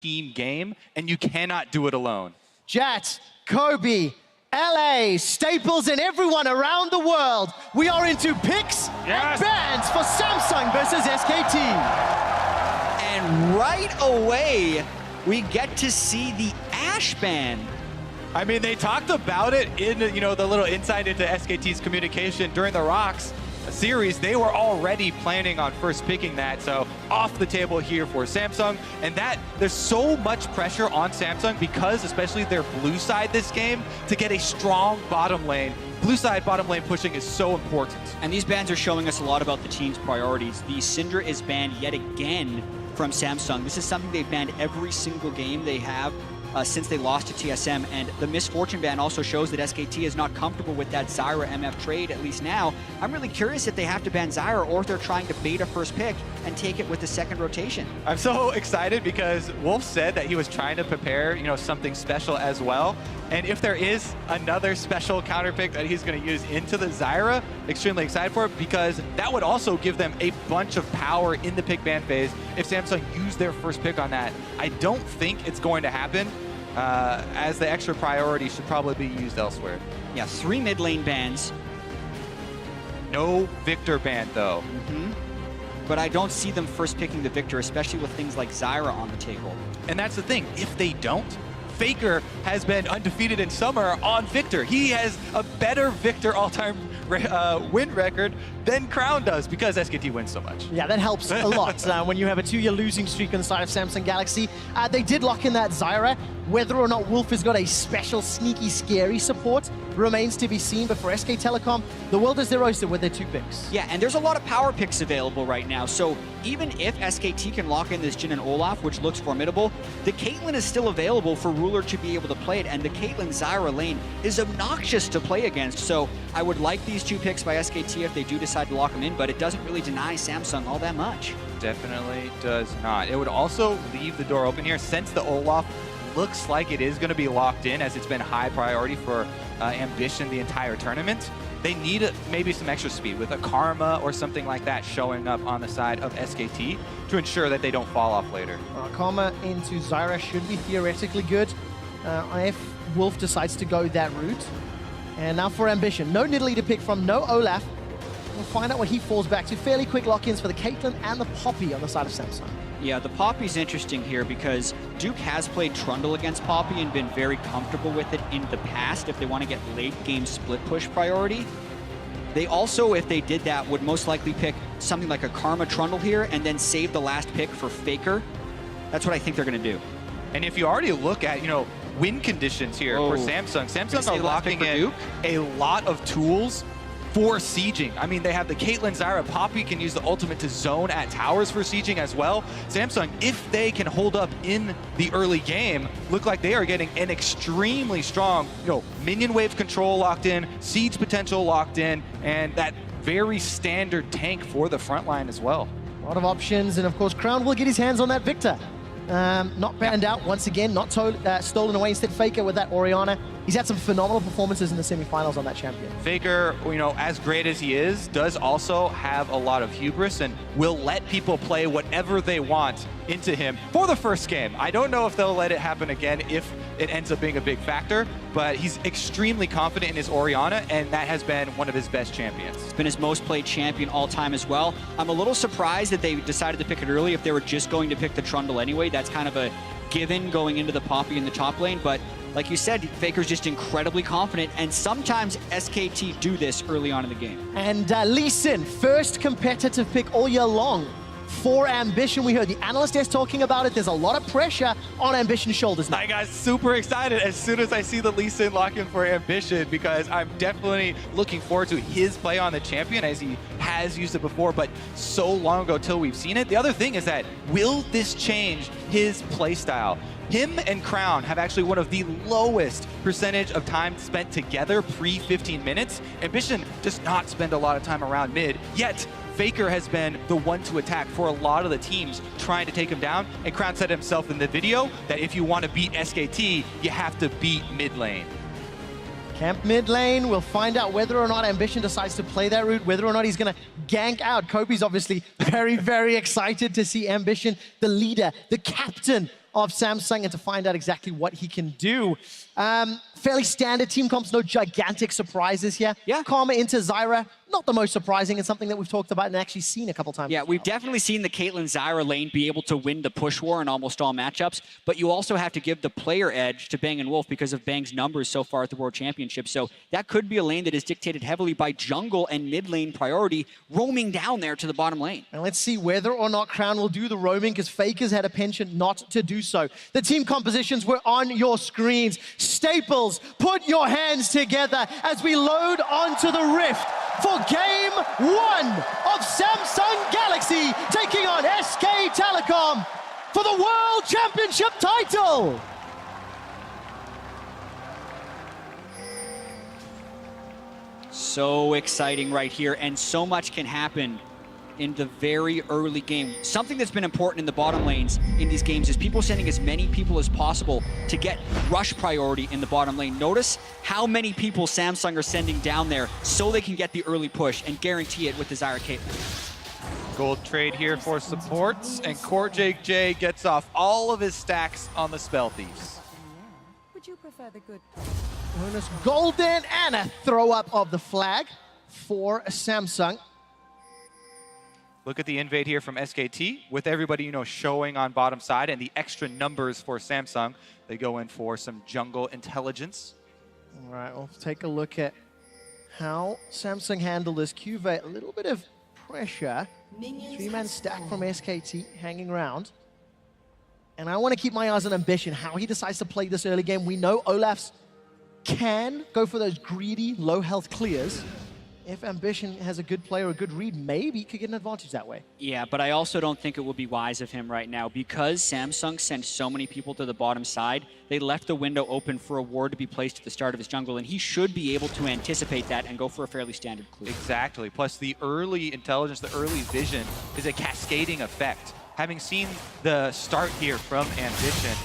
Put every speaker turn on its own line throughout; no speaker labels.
team game, and you cannot do it alone.
Jat, Kobe, LA, Staples, and everyone around the world. We are into picks and bans for Samsung versus SKT.
And right away, we get to see the Ashe ban.
I mean, they talked about it in, the little insight into SKT's communication during the Rocks series. They were already planning on first picking that, so off the table here for Samsung. And that there's so much pressure on Samsung because especially their blue side this game to get a strong bottom lane. Blue side bottom lane pushing is so important.
And these bans are showing us a lot about the team's priorities. The Syndra is banned yet again from Samsung. This is something they've banned every single game they have since they lost to TSM, and the Misfortune ban also shows that SKT is not comfortable with that Zyra MF trade, at least now. I'm really curious if they have to ban Zyra or if they're trying to bait a first pick and take it with the second rotation.
I'm so excited because Wolf said that he was trying to prepare, something special as well. And if there is another special counter pick that he's going to use into the Zyra, extremely excited for it because that would also give them a bunch of power in the pick ban phase if Samsung used their first pick on that. I don't think it's going to happen as the extra priority should probably be used elsewhere.
Yeah, 3 mid lane bans.
No Viktor ban though.
But I don't see them first picking the Viktor, especially with things like Zyra on the table.
And that's the thing, if they don't, Faker has been undefeated in summer on Viktor. He has a better Viktor all-time win record than Crown does because SKT wins so much.
Yeah, that helps a lot when you have a 2-year losing streak on the side of Samsung Galaxy. They did lock in that Zyra. Whether or not Wolf has got a special, sneaky, scary support remains to be seen, but for SK Telecom, the world is their oyster with their 2 picks.
Yeah, and there's a lot of power picks available right now, so even if SKT can lock in this Jhin and Olaf, which looks formidable, the Caitlyn is still available for Ruler to be able to play it, and the Caitlyn Zyra lane is obnoxious to play against, so I would like these 2 picks by SKT if they do decide to lock them in, but it doesn't really deny Samsung all that much.
Definitely does not. It would also leave the door open here since the Olaf looks like it is going to be locked in as it's been high priority for Ambition the entire tournament. They need maybe some extra speed with a Karma or something like that showing up on the side of SKT to ensure that they don't fall off later.
Karma into Zyra should be theoretically good if Wolf decides to go that route. And now for Ambition, no Nidalee to pick from, no Olaf. We'll find out what he falls back to. Fairly quick lock-ins for the Caitlyn and the Poppy on the side of Samsung.
Yeah, the Poppy's interesting here because Duke has played Trundle against Poppy and been very comfortable with it in the past if they want to get late game split push priority. They also, if they did that, would most likely pick something like a Karma Trundle here and then save the last pick for Faker. That's what I think they're going to do.
And if you already look at, win conditions here for Samsung are locking in a lot of tools for sieging. I mean, they have the Caitlyn Zyra. Poppy can use the ultimate to zone at towers for sieging as well. Samsung, if they can hold up in the early game, look like they are getting an extremely strong, minion wave control locked in, siege potential locked in, and that very standard tank for the front line as well.
A lot of options, and of course, Crown will get his hands on that Viktor. Not banned out once again, not stolen away. Instead, Faker with that Orianna. He's had some phenomenal performances in the semifinals on that champion.
Faker, as great as he is, does also have a lot of hubris and will let people play whatever they want into him for the first game. I don't know if they'll let it happen again if it ends up being a big factor, but he's extremely confident in his Orianna, and that has been one of his best champions.
It's been his most played champion all time as well. I'm a little surprised that they decided to pick it early if they were just going to pick the Trundle anyway. That's kind of a given going into the Poppy in the top lane, but like you said, Faker's just incredibly confident, and sometimes SKT do this early on in the game.
And Lee Sin, first competitive pick all year long for Ambition. We heard the analyst desk talking about it. There's a lot of pressure on Ambition's shoulders now.
I got super excited as soon as I see the Lee Sin lock in for Ambition because I'm definitely looking forward to his play on the champion as he has used it before, but so long ago till we've seen it. The other thing is that, will this change his play style? Him and Crown have actually one of the lowest percentage of time spent together pre-15 minutes. Ambition does not spend a lot of time around mid, yet Faker has been the one to attack for a lot of the teams trying to take him down. And Crown said himself in the video that if you want to beat SKT, you have to beat mid lane.
Camp mid lane, we'll find out whether or not Ambition decides to play that route, whether or not he's going to gank out. Kobe's obviously very, very excited to see Ambition, the leader, the captain of Samsung and to find out exactly what he can do. Fairly standard team comps, no gigantic surprises here.
Yeah.
Karma into Zyra, not the most surprising, and something that we've talked about and actually seen a couple times.
Yeah, we've definitely seen the Caitlyn Zyra lane be able to win the push war in almost all matchups, but you also have to give the player edge to Bang and Wolf because of Bang's numbers so far at the World Championship. So that could be a lane that is dictated heavily by jungle and mid lane priority roaming down there to the bottom lane.
And let's see whether or not Crown will do the roaming, because Faker's had a penchant not to do so. The team compositions were on your screens. Staples, put your hands together as we load onto the Rift for Game 1 of Samsung Galaxy taking on SK Telecom for the World Championship title.
So exciting right here, and so much can happen in the very early game. Something that's been important in the bottom lanes in these games is people sending as many people as possible to get rush priority in the bottom lane. Notice how many people Samsung are sending down there so they can get the early push and guarantee it with the Zyra Caitlyn.
Gold trade here for supports, and CoreJJ gets off all of his stacks on the Spell Thieves.
Would you prefer the good?
Bonus golden and a throw up of the flag for Samsung.
Look at the invade here from SKT with everybody, you know, showing on bottom side and the extra numbers for Samsung. They go in for some jungle intelligence.
All right, we'll take a look at how Samsung handled this. CuVee, a little bit of pressure. Three-man stack from SKT hanging around. And I want to keep my eyes on Ambition, how he decides to play this early game. We know Olaf's can go for those greedy, low health clears. If Ambition has a good play or a good read, maybe he could get an advantage that way.
Yeah, but I also don't think it would be wise of him right now because Samsung sent so many people to the bottom side. They left the window open for a ward to be placed at the start of his jungle, and he should be able to anticipate that and go for a fairly standard clear.
Exactly. Plus the early intelligence, the early vision is a cascading effect. Having seen the start here from Ambition,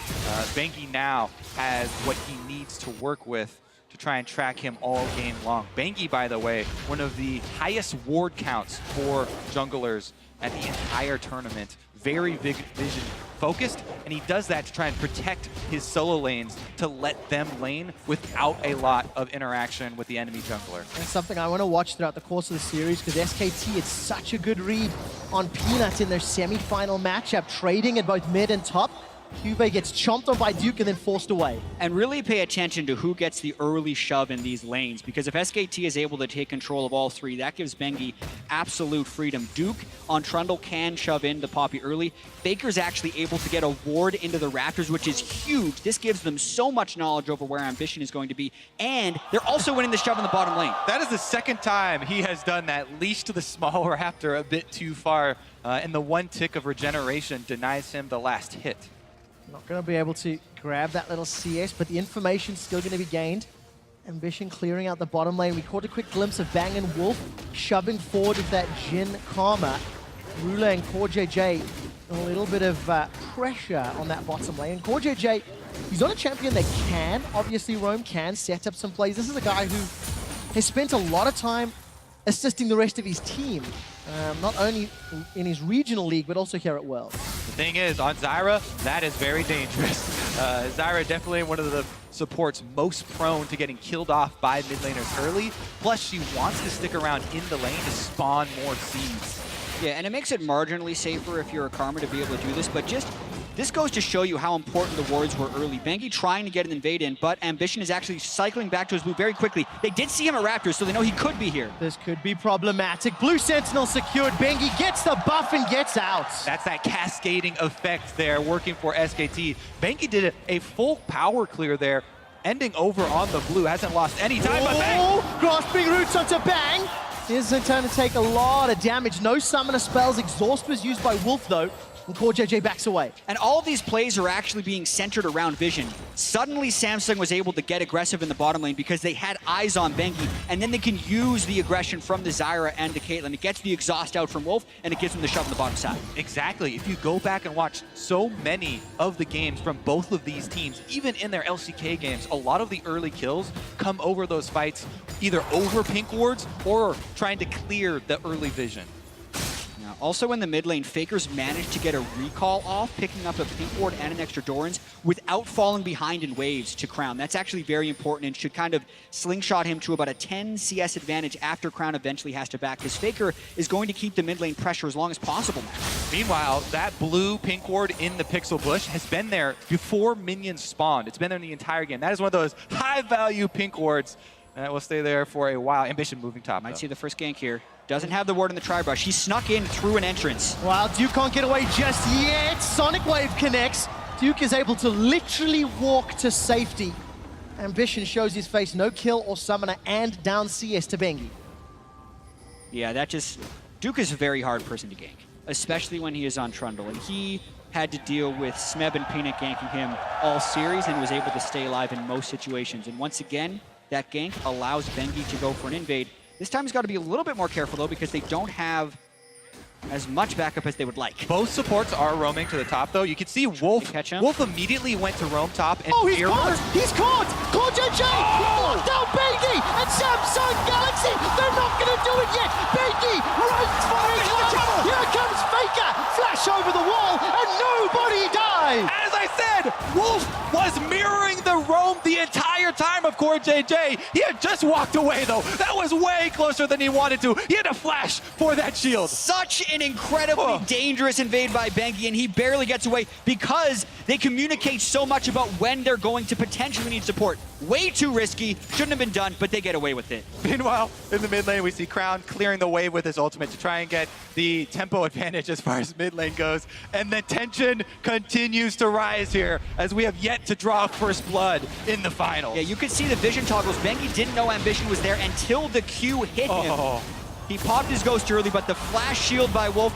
Bengi now has what he needs to work with to try and track him all game long. Bengi, by the way, one of the highest ward counts for junglers at the entire tournament. Very big vision focused, and he does that to try and protect his solo lanes to let them lane without a lot of interaction with the enemy jungler.
That's something I want to watch throughout the course of the series, because SKT, it's such a good read on Peanut in their semi-final matchup, trading at both mid and top. CuVee gets chomped on by Duke and then forced away.
And really pay attention to who gets the early shove in these lanes, because if SKT is able to take control of all three, that gives Bengi absolute freedom. Duke on Trundle can shove into Poppy early. Baker's actually able to get a ward into the Raptors, which is huge. This gives them so much knowledge over where Ambition is going to be, and they're also winning the shove in the bottom lane.
That is the second time he has done that, leash to the small Raptor a bit too far, and the one tick of regeneration denies him the last hit.
Not going to be able to grab that little CS, but the information's still going to be gained. Ambition clearing out the bottom lane. We caught a quick glimpse of Bang and Wolf shoving forward with that Jhin Karma. Rula and CoreJJ, a little bit of pressure on that bottom lane. And CoreJJ, he's on a champion that can obviously roam, can set up some plays. This is a guy who has spent a lot of time assisting the rest of his team, not only in his regional league, but also here at World.
The thing is, on Zyra, that is very dangerous. Zyra definitely one of the supports most prone to getting killed off by mid laners early. Plus, she wants to stick around in the lane to spawn more seeds.
Yeah, and it makes it marginally safer if you're a Karma to be able to do this, but just this goes to show you how important the wards were early. Bengi trying to get an invade in, but Ambition is actually cycling back to his blue very quickly. They did see him at Raptors, so they know he could be here.
This could be problematic. Blue Sentinel secured. Bengi gets the buff and gets out.
That's that cascading effect there working for SKT. Bengi did a full power clear there, ending over on the blue. Hasn't lost any time, but Bang!
Grasping roots onto Bang. Here's a turn to take a lot of damage. No summoner spells. Exhaust was used by Wolf, though. And CoreJJ backs away.
And all of these plays are actually being centered around vision. Suddenly, Samsung was able to get aggressive in the bottom lane because they had eyes on Bengi, and then they can use the aggression from the Zyra and the Caitlyn. It gets the exhaust out from Wolf, and it gives them the shove on the bottom side.
Exactly. If you go back and watch so many of the games from both of these teams, even in their LCK games, a lot of the early kills come over those fights, either over pink wards or trying to clear the early vision.
Also in the mid lane, Faker's managed to get a recall off, picking up a pink ward and an extra Doran's without falling behind in waves to Crown. That's actually very important and should kind of slingshot him to about a 10 CS advantage after Crown eventually has to back, because Faker is going to keep the mid lane pressure as long as possible now.
Meanwhile, that blue pink ward in the pixel bush has been there before minions spawned. It's been there the entire game. That is one of those high-value pink wards that will stay there for a while. Ambition moving top.
Might see the first gank here. Doesn't have the ward in the tri-brush. He snuck in through an entrance.
Well, Duke can't get away just yet. Sonic Wave connects. Duke is able to literally walk to safety. Ambition shows his face, no kill or summoner, and down CS to Bengi.
Yeah, that just... Duke is a very hard person to gank, especially when he is on Trundle. And he had to deal with Smeb and Peanut ganking him all series and was able to stay alive in most situations. And once again, that gank allows Bengi to go for an invade. This time he's got to be a little bit more careful, though, because they don't have as much backup as they would like.
Both supports are roaming to the top, though. You can see Wolf.
Catch him.
Wolf immediately went to roam top. And
Oh, he's caught! He's caught! CoreJJ!
Oh!
Locked down Bengi! And Samsung Galaxy! They're not going to do it yet! Bengi right for his life! Here comes Faker! Flash over the wall, and nobody dies!
As I said, Wolf was mirroring the roam the entire time of CoreJJ. He had just walked away, though. That was way closer than he wanted to. He had to flash for that shield.
Such an incredibly dangerous invade by Bengi, and he barely gets away because they communicate so much about when they're going to potentially need support. Way too risky, shouldn't have been done, but they get away with it.
Meanwhile, in the mid lane, we see Crown clearing the wave with his ultimate to try and get the tempo advantage as far as mid lane goes. And the tension continues to rise here as we have yet to draw first blood in the finals.
Yeah, you could see the vision toggles. Bengi didn't know Ambition was there until the Q hit him. He popped his ghost early, but the flash shield by Wolf,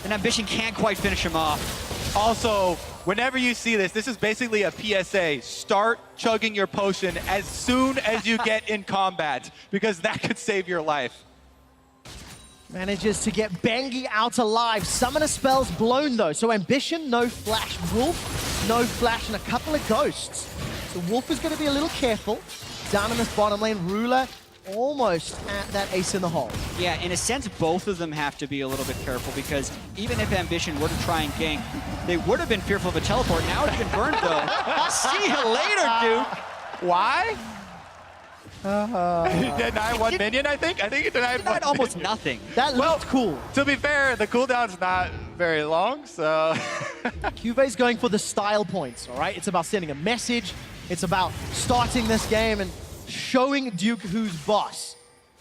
and Ambition can't quite finish him off.
Also, whenever you see this, this is basically a PSA. Start chugging your potion as soon as you get in combat, because that could save your life.
Manages to get Bengi out alive. Summoner spells blown, though. So Ambition, no flash. Wolf, no flash, and a couple of ghosts. So Wolf is going to be a little careful. Down in this bottom lane, Ruler almost at that ace in the hole.
Yeah, in a sense, both of them have to be a little bit careful, because even if Ambition were to try and gank, they would have been fearful of a teleport. Now it's been burned, though. See you later, Duke.
Why? He denied one minion, I think. I think he denied one
almost
minion.
nothing.
That looked cool.
To be fair, the cooldown's not very long, so...
CuVee's going for the style points, all right? It's about sending a message. It's about starting this game and showing Duke who's boss.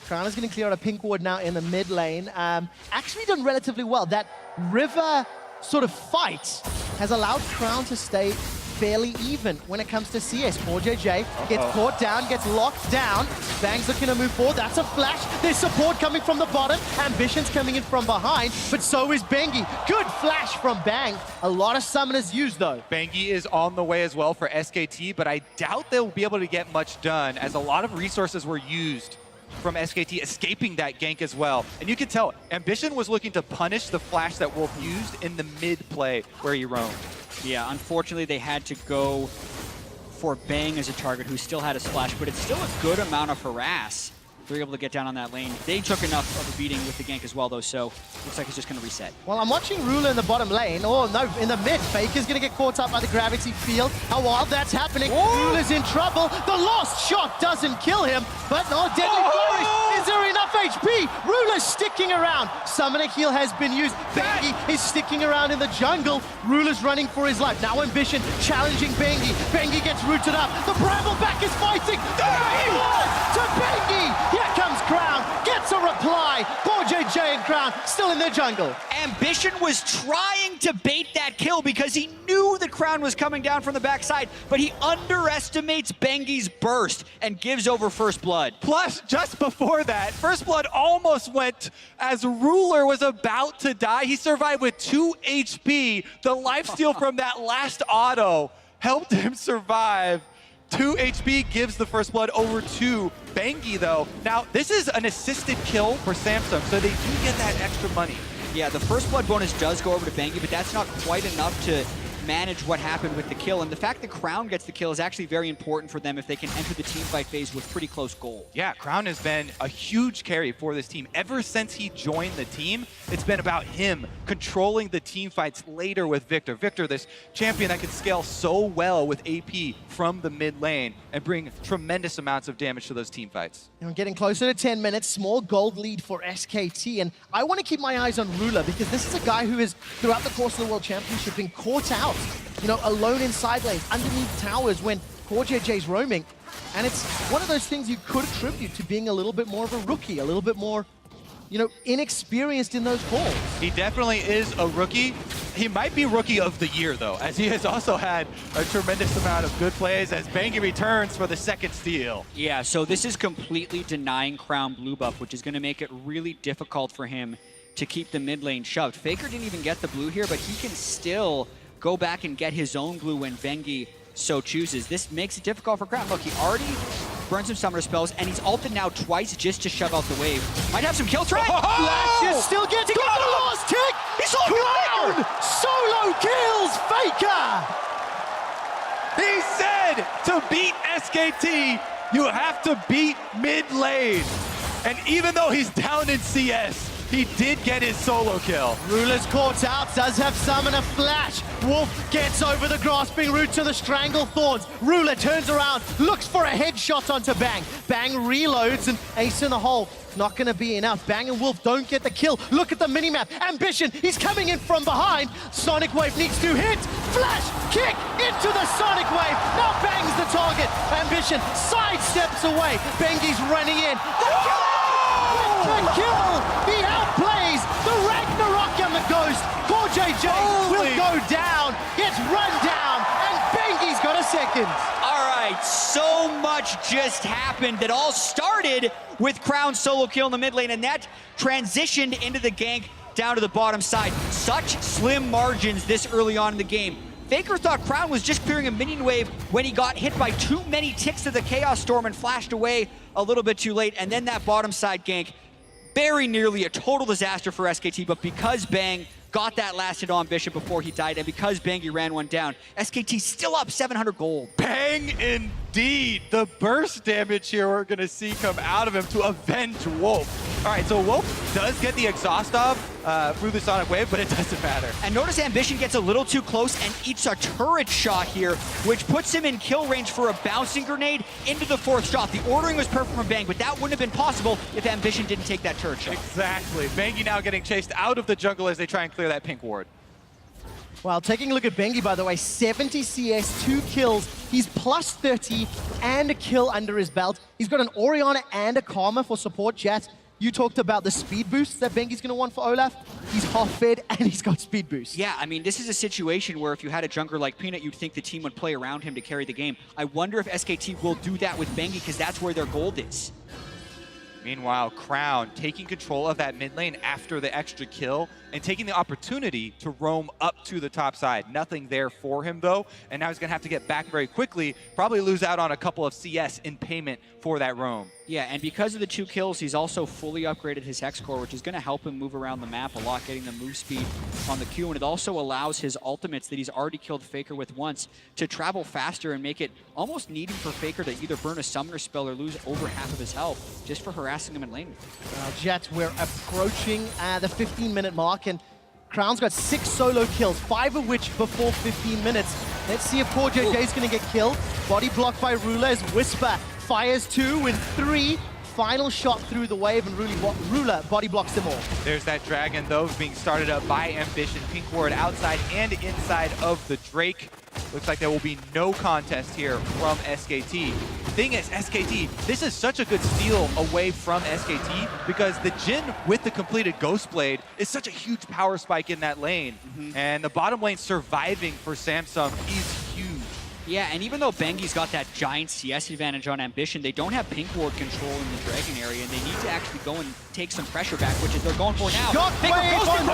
Crown is going to clear out a pink ward now in the mid lane. Actually done relatively well. That river sort of fight has allowed Crown to stay fairly even when it comes to CS. CoreJJ gets caught down, gets locked down. Bang's looking to move forward. That's a flash. There's support coming from the bottom. Ambition's coming in from behind, but so is Bengi. Good flash from Bang. A lot of summoners used, though.
Bengi is on the way as well for SKT, but I doubt they'll be able to get much done, as a lot of resources were used from SKT escaping that gank as well. And you can tell, Ambition was looking to punish the flash that Wolf used in the mid play where he roamed.
Yeah, unfortunately, they had to go for Bang as a target, who still had a splash, but it's still a good amount of harass. They're able to get down on that lane. They took enough of a beating with the gank as well, though, so looks like it's just going to reset.
Well, I'm watching Ruler in the bottom lane. Oh, no, in the mid. Faker's going to get caught up by the gravity field. How wild that's happening. Ruler's in trouble. The lost shot doesn't kill him, but no, Deadly Flourish. Is there enough HP? Ruler's sticking around. Summoner heal has been used. Bengi is sticking around in the jungle. Ruler's running for his life. Now Ambition challenging Bengi. Bengi gets rooted up. The Brambleback is fighting. To Bengi. Here comes Crown. Gets a reply. CoreJJ and Crown still in their jungle.
Ambition was trying to bait that kill because he knew the Crown was coming down from the backside, but he underestimates Bengi's burst and gives over first blood.
Plus, just before that, first blood almost went as Ruler was about to die. He survived with 2 HP. The lifesteal from that last auto helped him survive. 2 HP gives the first blood over to Bengi, though. Now, this is an assisted kill for Samsung, so they do get that extra money.
Yeah, the first blood bonus does go over to Bengi, but that's not quite enough to manage what happened with the kill. And the fact that Crown gets the kill is actually very important for them if they can enter the team fight phase with pretty close goal.
Yeah, Crown has been a huge carry for this team. Ever since he joined the team, it's been about him controlling the team fights later with Viktor. Viktor, this champion that can scale so well with AP from the mid lane and bring tremendous amounts of damage to those team fights.
And we're getting closer to 10 minutes, small gold lead for SKT, and I want to keep my eyes on Ruler because this is a guy who has, throughout the course of the World Championship, been caught out, you know, alone in side lanes, underneath towers when CoreJJ's roaming. And it's one of those things you could attribute to being a little bit more of a rookie, a little bit more, you know, inexperienced in those calls.
He definitely is a rookie. He might be rookie of the year, though, as he has also had a tremendous amount of good plays as Bengi returns for the second steal.
Yeah, so this is completely denying Crown blue buff, which is going to make it really difficult for him to keep the mid lane shoved. Faker didn't even get the blue here, but he can still go back and get his own blue when Bengi so chooses. This makes it difficult for Crown. Look, he already burned some summoner spells, and he's ulted now twice just to shove out the wave. Might have some kill try.
Flash is still gets got the last tick!
He's Crown
solo kills Faker!
He said to beat SKT, you have to beat mid lane. And even though he's down in CS, he did get his solo kill.
Ruler's caught out, does have summoner flash. Wolf gets over the grasping root to the strangle thorns. Ruler turns around, looks for a headshot onto Bang. Bang reloads and ace in the hole. Not gonna be enough. Bang and Wolf don't get the kill. Look at the minimap. Ambition, he's coming in from behind. Sonic Wave needs to hit. Flash, kick into the Sonic Wave. Now Bang's the target. Ambition sidesteps away. Bengi's running in. The kill! He outplays the Ragnarok and the Ghost. CoreJJ will go down, gets run down, and Bengi's got a second.
All right, so much just happened. That all started with Crown's solo kill in the mid lane, and that transitioned into the gank down to the bottom side. Such slim margins this early on in the game. Faker thought Crown was just clearing a minion wave when he got hit by too many ticks to the Chaos Storm and flashed away a little bit too late, and then that bottom side gank. Very nearly a total disaster for SKT, but because Bang got that last hit on Bishop before he died, and because Bangy ran one down, SKT still up 700 gold.
Bang indeed. The burst damage here we're going to see come out of him to avenge Wolf. All right, so Wolf does get the exhaust off through the Sonic Wave, but it doesn't matter.
And notice Ambition gets a little too close and eats a turret shot here, which puts him in kill range for a bouncing grenade into the fourth shot. The ordering was perfect from Bang, but that wouldn't have been possible if Ambition didn't take that turret shot.
Exactly. Bangy now getting chased out of the jungle as they try and clear that pink ward.
Well, taking a look at Bengi, by the way, 70 CS, 2 kills. He's plus 30 and a kill under his belt. He's got an Orianna and a Karma for support. Jet, you talked about the speed boost that Bengi's going to want for Olaf. He's half-fed and he's got speed boost.
Yeah, I mean, this is a situation where if you had a jungler like Peanut, you'd think the team would play around him to carry the game. I wonder if SKT will do that with Bengi because that's where their gold is.
Meanwhile, Crown taking control of that mid lane after the extra kill and taking the opportunity to roam up to the top side. Nothing there for him, though, and now he's going to have to get back very quickly, probably lose out on a couple of CS in payment for that roam.
Yeah, and because of the 2 kills, he's also fully upgraded his Hex Core, which is going to help him move around the map a lot, getting the move speed on the Q, and it also allows his ultimates that he's already killed Faker with once to travel faster and make it almost needing for Faker to either burn a summoner spell or lose over half of his health just for harassing him in lane.
Jet, we're approaching the 15-minute mark, and Crown's got 6 solo kills, 5 of which before 15 minutes. Let's see if CoreJJ is going to get killed. Body blocked by Ruler as Whisper fires 2 and 3. Final shot through the wave, and Ruler body blocks them all.
There's that dragon, though, being started up by Ambition. Pink ward outside and inside of the Drake. Looks like there will be no contest here from SKT. The thing is, SKT, this is such a good steal away from SKT because the Jhin with the completed Ghost Blade is such a huge power spike in that lane. And the bottom lane surviving for Samsung is huge.
Yeah, and even though Bengi's got that giant CS advantage on Ambition, they don't have pink ward control in the Dragon area, and they need to actually go and take some pressure back, which is they're going for now.
Got wave on 2,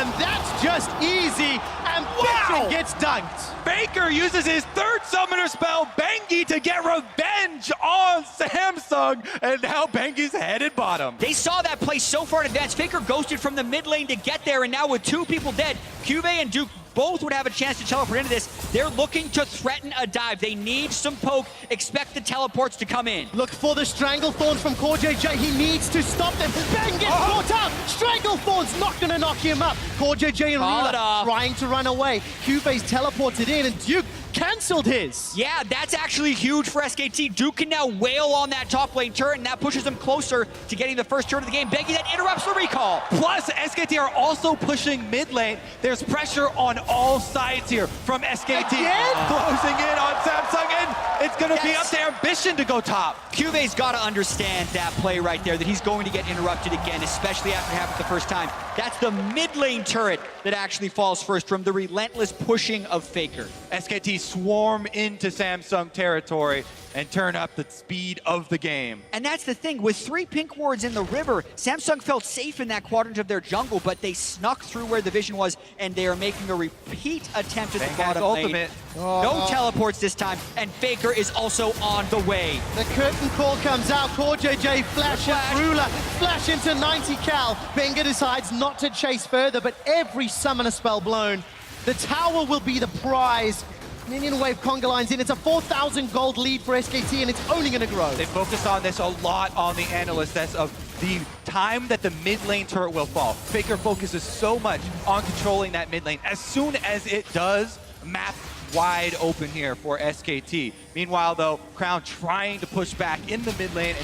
and that's just easy. Ambition gets dunked.
Faker uses his 3rd summoner spell, Bengi, to get revenge on Samsung, and now Bengi's headed bottom. bottom.
They saw that play so far in advance. Faker ghosted from the mid lane to get there, and now with 2 people dead, CuVee and Duke both would have a chance to teleport into this. They're looking to threaten a dive. They need some poke. Expect the teleports to come in.
Look for the Stranglethorns from CoreJJ. He needs to stop them. Bang gets caught out. Stranglethorn's not going to knock him up. CoreJJ and
Call it
Rula
off.
trying to run away. CuVee's teleported in, and Duke cancelled his.
Yeah, that's actually huge for SKT. Duke can now wail on that top lane turret, and that pushes them closer to getting the first turret of the game. Begging that interrupts the recall.
Plus, SKT are also pushing mid lane. There's pressure on all sides here from SKT.
Again?
Closing in on Samsung, and it's going to be up
Yes.
to Ambition to go top.
CuVee's got to understand that play right there, that he's going to get interrupted again, especially after it happened the first time. That's the mid lane turret that actually falls first from the relentless pushing of Faker.
SKT swarm into Samsung territory and turn up the speed of the game.
And that's the thing, with 3 pink wards in the river, Samsung felt safe in that quadrant of their jungle, but they snuck through where the vision was, and they are making a repeat attempt at the
Bang has
bottom
ultimate.
lane. No teleports this time, and Faker is also on the way.
The curtain call comes out. CoreJJ flash at Rula. Flash into 90 cal. Benga decides not to chase further, but every summoner spell blown. The tower will be the prize. Minion wave conga lines in. It's a 4,000 gold lead for SKT, and it's only going to grow.
They focus on this a lot on the analyst. That's of the time that the mid lane turret will fall. Faker focuses so much on controlling that mid lane. As soon as it does, map wide open here for SKT. Meanwhile, though, Crown trying to push back in the mid lane,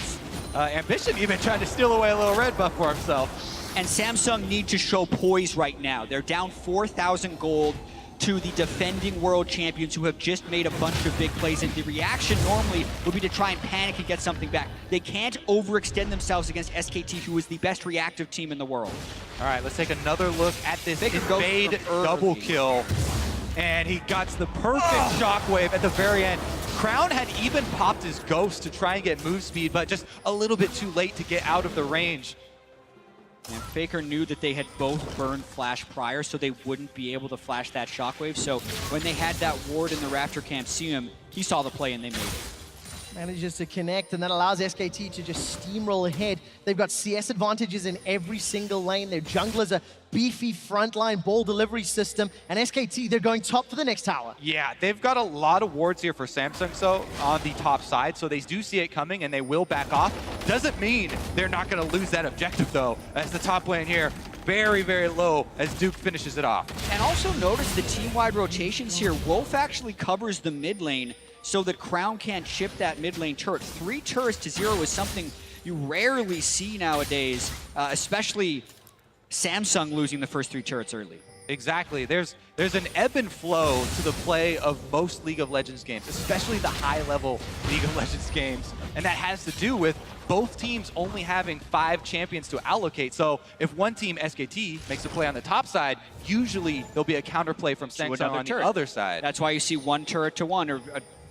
and Ambition even trying to steal away a little red buff for himself.
And Samsung need to show poise right now. They're down 4,000 gold to the defending world champions who have just made a bunch of big plays, and the reaction normally would be to try and panic and get something back. They can't overextend themselves against SKT, who is the best reactive team in the world.
All right, let's take another look at this
They could go
invade
for early.
double kill. And he got the perfect shockwave at the very end. Crown had even popped his ghost to try and get move speed, but just a little bit too late to get out of the range.
And Faker knew that they had both burned flash prior, so they wouldn't be able to flash that shockwave. So when they had that ward in the Raptor camp see him, he saw the play and they made it.
Manages to connect, and that allows SKT to just steamroll ahead. They've got CS advantages in every single lane. Their jungler's a beefy frontline ball delivery system, and SKT, they're going top for the next tower.
Yeah, they've got a lot of wards here for Samsung so on the top side, so they do see it coming and they will back off. Doesn't mean they're not going to lose that objective though, as the top lane here very, very low as Duke finishes it off.
And also notice the team-wide rotations here. Wolf actually covers the mid lane so that Crown can't chip that mid lane turret. 3 turrets to 0 is something you rarely see nowadays, especially Samsung losing the first 3 turrets early.
Exactly. There's an ebb and flow to the play of most League of Legends games, especially the high-level League of Legends games. And that has to do with both teams only having 5 champions to allocate. So if one team, SKT, makes a play on the top side, usually there'll be a counterplay from Samsung on the other side.
That's why you see 1 turret to 1, or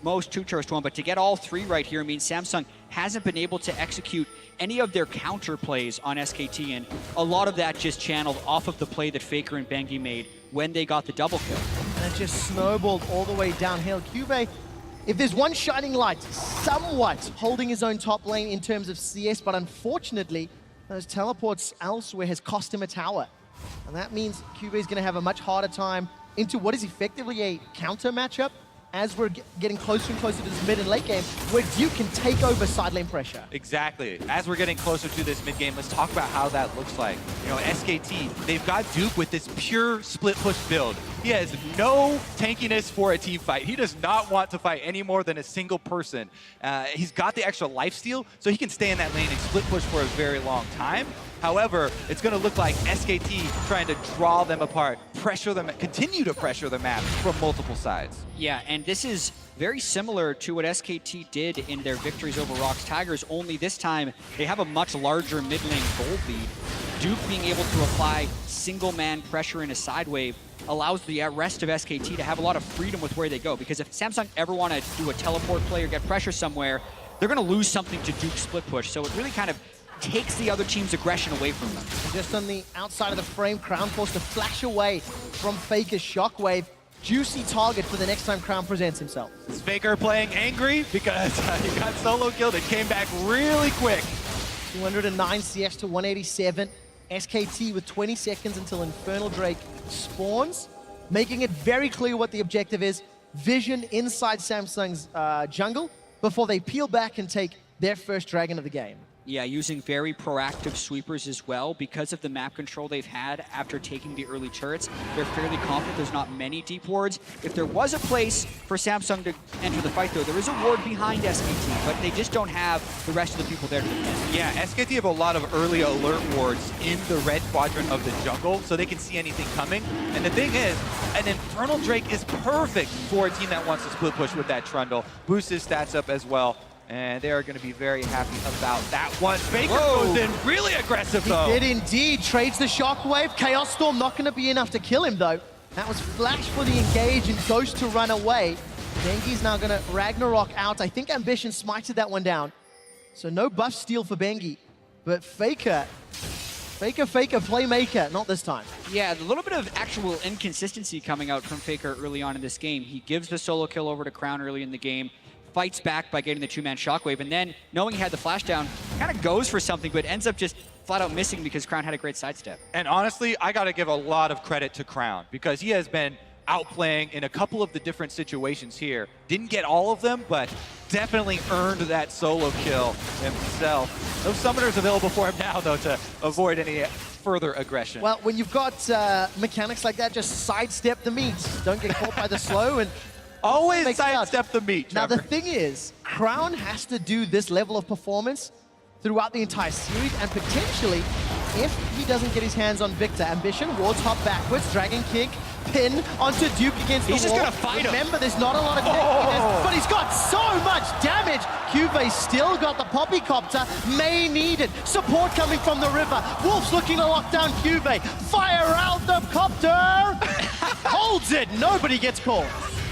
most 2 turrets to 1. But to get all 3 right here means Samsung hasn't been able to execute any of their counter plays on SKT, and a lot of that just channeled off of the play that Faker and Bengi made when they got the double kill.
And it just snowballed all the way downhill. CuVee, if there's one shining light, somewhat holding his own top lane in terms of CS, but unfortunately, those teleports elsewhere has cost him a tower. And that means CuVee is going to have a much harder time into what is effectively a counter matchup as we're getting closer and closer to this mid and late game, where Duke can take over side lane pressure.
Exactly. As we're getting closer to this mid game, let's talk about how that looks like. You know, SKT, they've got Duke with this pure split push build. He has no tankiness for a team fight. He does not want to fight any more than a single person. He's got the extra lifesteal, so he can stay in that lane and split push for a very long time. However, it's going to look like SKT trying to draw them apart, pressure them, continue to pressure the map from multiple sides.
Yeah, and this is very similar to what SKT did in their victories over Rocks Tigers, only this time they have a much larger mid lane gold lead. Duke being able to apply single-man pressure in a side wave allows the rest of SKT to have a lot of freedom with where they go, because if Samsung ever want to do a teleport play or get pressure somewhere, they're going to lose something to Duke's split push, so it really kind of takes the other team's aggression away from them.
Just on the outside of the frame, Crown forced to flash away from Faker's shockwave. Juicy target for the next time Crown presents himself.
Is Faker playing angry because he got solo killed and came back really quick.
209 CS to 187. SKT with 20 seconds until Infernal Drake spawns, making it very clear what the objective is. Vision inside Samsung's jungle before they peel back and take their first dragon of the game.
Yeah, using very proactive sweepers as well. Because of the map control they've had after taking the early turrets, they're fairly confident there's not many deep wards. If there was a place for Samsung to enter the fight, though, there is a ward behind SKT, but they just don't have the rest of the people there to defend.
Yeah, SKT have a lot of early alert wards in the red quadrant of the jungle, so they can see anything coming. And the thing is, an Infernal Drake is perfect for a team that wants to split push with that Trundle. Boost his stats up as well. And they are going to be very happy about that one. Faker goes in really aggressive, though.
He did indeed. Trades the shockwave. Chaos Storm not going to be enough to kill him, though. That was flash for the engage and Ghost to run away. Bengi's now going to Ragnarok out. I think Ambition smited that one down. So no buff steal for Bengi. But Faker, playmaker, not this time.
Yeah, a little bit of actual inconsistency coming out from Faker early on in this game. He gives the solo kill over to Crown early in the game, fights back by getting the two-man shockwave, and then, knowing he had the flash down, kind of goes for something, but ends up just flat out missing because Crown had a great sidestep.
And honestly, I got to give a lot of credit to Crown because he has been outplaying in a couple of the different situations here. Didn't get all of them, but definitely earned that solo kill himself. No summoners available for him now, though, to avoid any further aggression.
Well, when you've got mechanics like that, just sidestep the meat. Don't get caught by the slow and
always sidestep the meat,
Now,
Trevor.
the thing is, Crown has to do this level of performance throughout the entire series, and potentially, if he doesn't get his hands on Viktor, Ambition, wards hop backwards, dragon kick, pin onto Duke against the wall.
He's just gonna fight him.
Remember, there's not a lot of connectiveness, but he's got so much damage. CuVee still got the Poppycopter. May needed. Support coming from the river. Wolf's looking to lock down CuVee. Fire out the copter! Holds it. Nobody gets caught.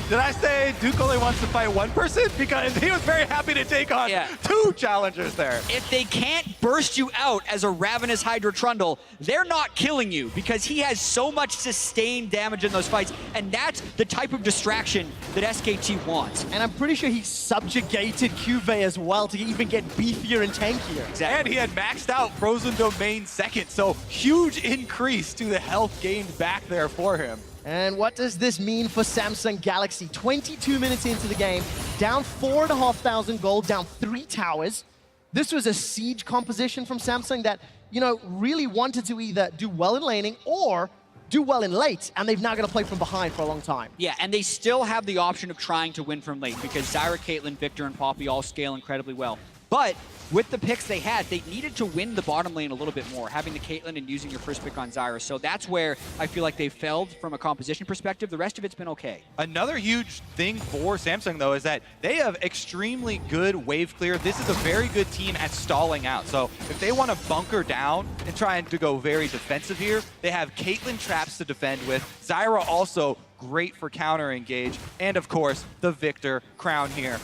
Did I say Duke only wants to fight one person? Because he was very happy to take on two challengers there.
If they can't burst you out as a Ravenous Hydra Trundle, they're not killing you because he has so much sustained damage in those fights, and that's the type of distraction that SKT wants.
And I'm pretty sure he subjugated CuVee as well to even get beefier and tankier.
Exactly.
And he had maxed out Frozen Domain second, so huge increase to the health gained back there for him.
And what does this mean for Samsung Galaxy? 22 minutes into the game, down 4,500 gold, down 3 towers. This was a siege composition from Samsung that, you know, really wanted to either do well in laning or do well in late, and they've now got to play from behind for a long time.
Yeah, and they still have the option of trying to win from late because Zyra, Caitlyn, Viktor, and Poppy all scale incredibly well. But with the picks they had, they needed to win the bottom lane a little bit more, having the Caitlyn and using your first pick on Zyra. So that's where I feel like they failed from a composition perspective. The rest of it's been okay.
Another huge thing for Samsung, though, is that they have extremely good wave clear. This is a very good team at stalling out. So if they want to bunker down and try to go very defensive here, they have Caitlyn traps to defend with. Zyra also great for counter engage, and of course the Viktor Crown here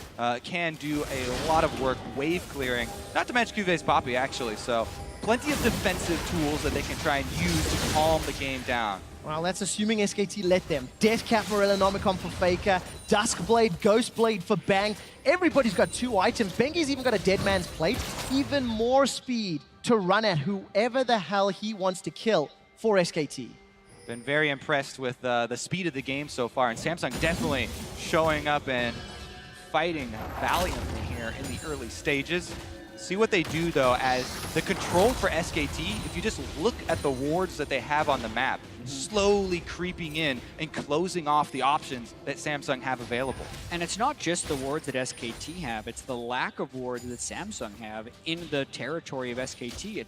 can do a lot of work wave clearing, not to mention CuVee's Poppy actually, so plenty of defensive tools that they can try and use to calm the game down.
Well, that's assuming SKT let them. Deathcap for Elanomicon for Faker, Duskblade, Ghostblade for Bang. Everybody's got 2 items. Bengi's even got a Dead Man's Plate. Even more speed to run at whoever the hell he wants to kill for SKT.
Been very impressed with the speed of the game so far, and Samsung definitely showing up and fighting valiantly here in the early stages. See what they do, though, as the control for SKT, if you just look at the wards that they have on the map, slowly creeping in and closing off the options that Samsung have available.
And it's not just the wards that SKT have, it's the lack of wards that Samsung have in the territory of SKT.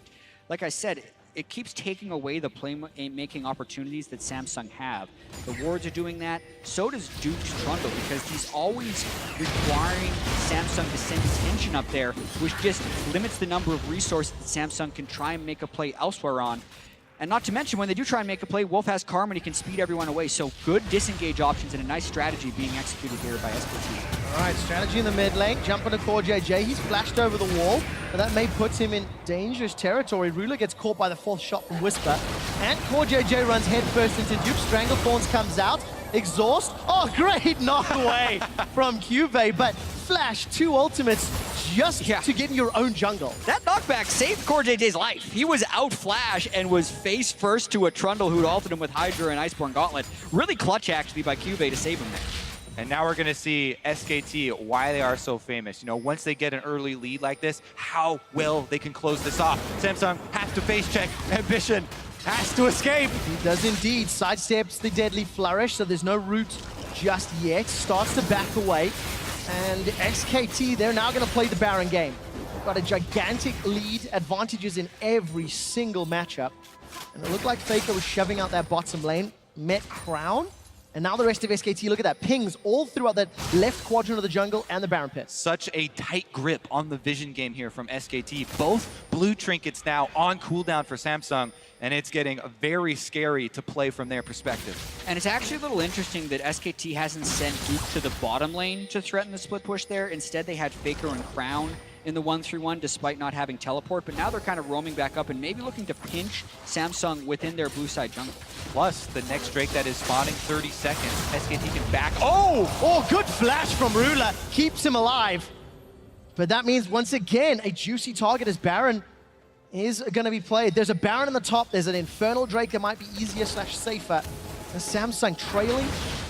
Like I said, it keeps taking away the playmaking opportunities that Samsung have. The wards are doing that. So does Duke's Trundle, because he's always requiring Samsung to send his engine up there, which just limits the number of resources that Samsung can try and make a play elsewhere on. And not to mention, when they do try and make a play, Wolf has Karma and he can speed everyone away. So good disengage options and a nice strategy being executed here by SKT.
All right, strategy in the mid lane. Jumping to CoreJJ. He's flashed over the wall, but that may put him in dangerous territory. Ruler gets caught by the 4th shot from Whisper. And CoreJJ runs headfirst into Duke. Stranglethorns comes out. Exhaust. Oh, great knock away from CuVee, but Flash, 2 ultimates just to get in your own jungle.
That knockback saved CoreJJ's life. He was out flash and was face first to a Trundle who'd ulted him with Hydra and Iceborne Gauntlet. Really clutch actually by CuVee to save him there.
And now we're going to see SKT, why they are so famous. You know, once they get an early lead like this, how well they can close this off. Samsung has to face check. Ambition has to escape.
He does indeed. Sidesteps the deadly flourish, so there's no root just yet. Starts to back away. And SKT, they're now going to play the Baron game. Got a gigantic lead, advantages in every single matchup. And it looked like Faker was shoving out that bottom lane, met Crown. And now the rest of SKT, look at that, pings all throughout that left quadrant of the jungle and the Baron pit.
Such a tight grip on the vision game here from SKT. Both blue trinkets now on cooldown for Samsung, and it's getting very scary to play from their perspective.
And it's actually a little interesting that SKT hasn't sent Duke to the bottom lane to threaten the split push there. Instead, they had Faker and Crown in the 1-3-1 despite not having teleport, but now they're kind of roaming back up and maybe looking to pinch Samsung within their blue side jungle.
Plus, the next Drake that is spawning 30 seconds, SKT can back.
Oh, good flash from Ruler, keeps him alive. But that means, once again, a juicy target as Baron is going to be played. There's a Baron on the top, there's an Infernal Drake that might be easier/safer. And Samsung trailing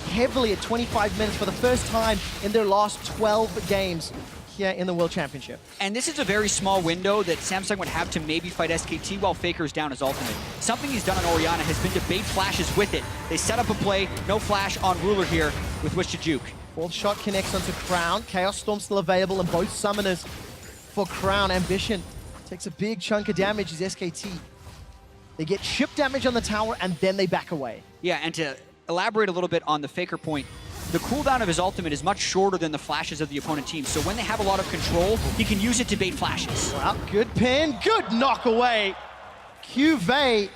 heavily at 25 minutes for the first time in their last 12 games here in the World Championship.
And this is a very small window that Samsung would have to maybe fight SKT while Faker's down his ultimate. Something he's done on Orianna has been to bait flashes with it. They set up a play, no flash on Ruler here with which to juke.
Fourth shot connects onto Crown. Chaos Storm still available, and both summoners for Crown. Ambition takes a big chunk of damage as SKT. They get chip damage on the tower, and then they back away.
Yeah, and to elaborate a little bit on the Faker point, the cooldown of his ultimate is much shorter than the flashes of the opponent team. So when they have a lot of control, he can use it to bait flashes.
Well, good pin, good knock away. CuVee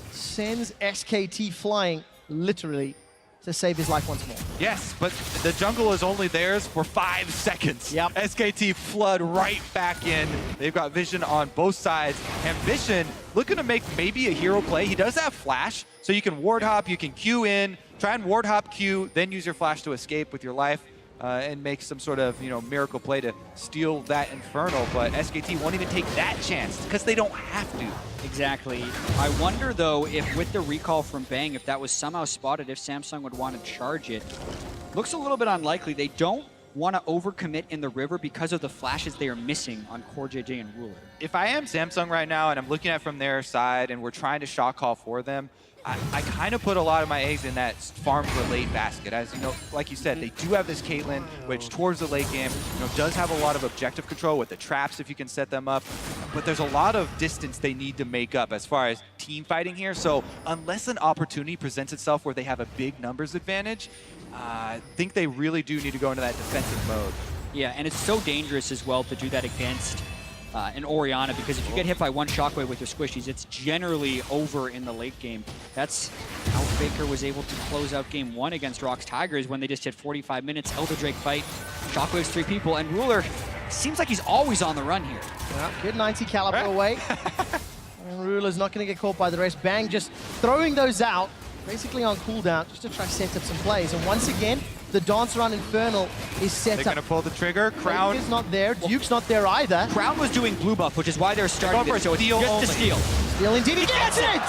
sends SKT flying, literally, to save his life once more.
Yes, but the jungle is only theirs for 5 seconds.
Yep.
SKT flood right back in. They've got vision on both sides. Ambition looking to make maybe a hero play. He does have flash, so you can ward hop, you can Q in, try and ward hop Q, then use your flash to escape with your life and make some sort of, miracle play to steal that Infernal. But SKT won't even take that chance because they don't have to.
Exactly. I wonder, though, if with the recall from Bang, if that was somehow spotted, if Samsung would want to charge it. Looks a little bit unlikely. They don't want to overcommit in the river because of the flashes they are missing on CoreJJ and Ruler.
If I am Samsung right now and I'm looking at it from their side and we're trying to shot call for them, I kind of put a lot of my eggs in that farm for late basket. As you know, like you said, they do have this Caitlyn, which towards the late game, does have a lot of objective control with the traps if you can set them up. But there's a lot of distance they need to make up as far as team fighting here. So unless an opportunity presents itself where they have a big numbers advantage, I think they really do need to go into that defensive mode.
Yeah, and it's so dangerous as well to do that against an Orianna, because if you get hit by one shockwave with your squishies, it's generally over in the late game. That's how Faker was able to close out game 1 against Rock's Tigers when they just hit 45 minutes, Elder Drake fight, shockwaves 3 people, and Ruler seems like he's always on the run here.
Well, good 90 caliber away. And Ruler's not going to get caught by the rest. Bang just throwing those out, basically on cooldown, just to try to set up some plays. And once again, the dance around Infernal is set up.
They're going to pull the trigger. Crown
is not there. Duke's not there either.
Crown was doing blue buff, which is why they're starting this, so it's just to steal.
Steal indeed. He gets it!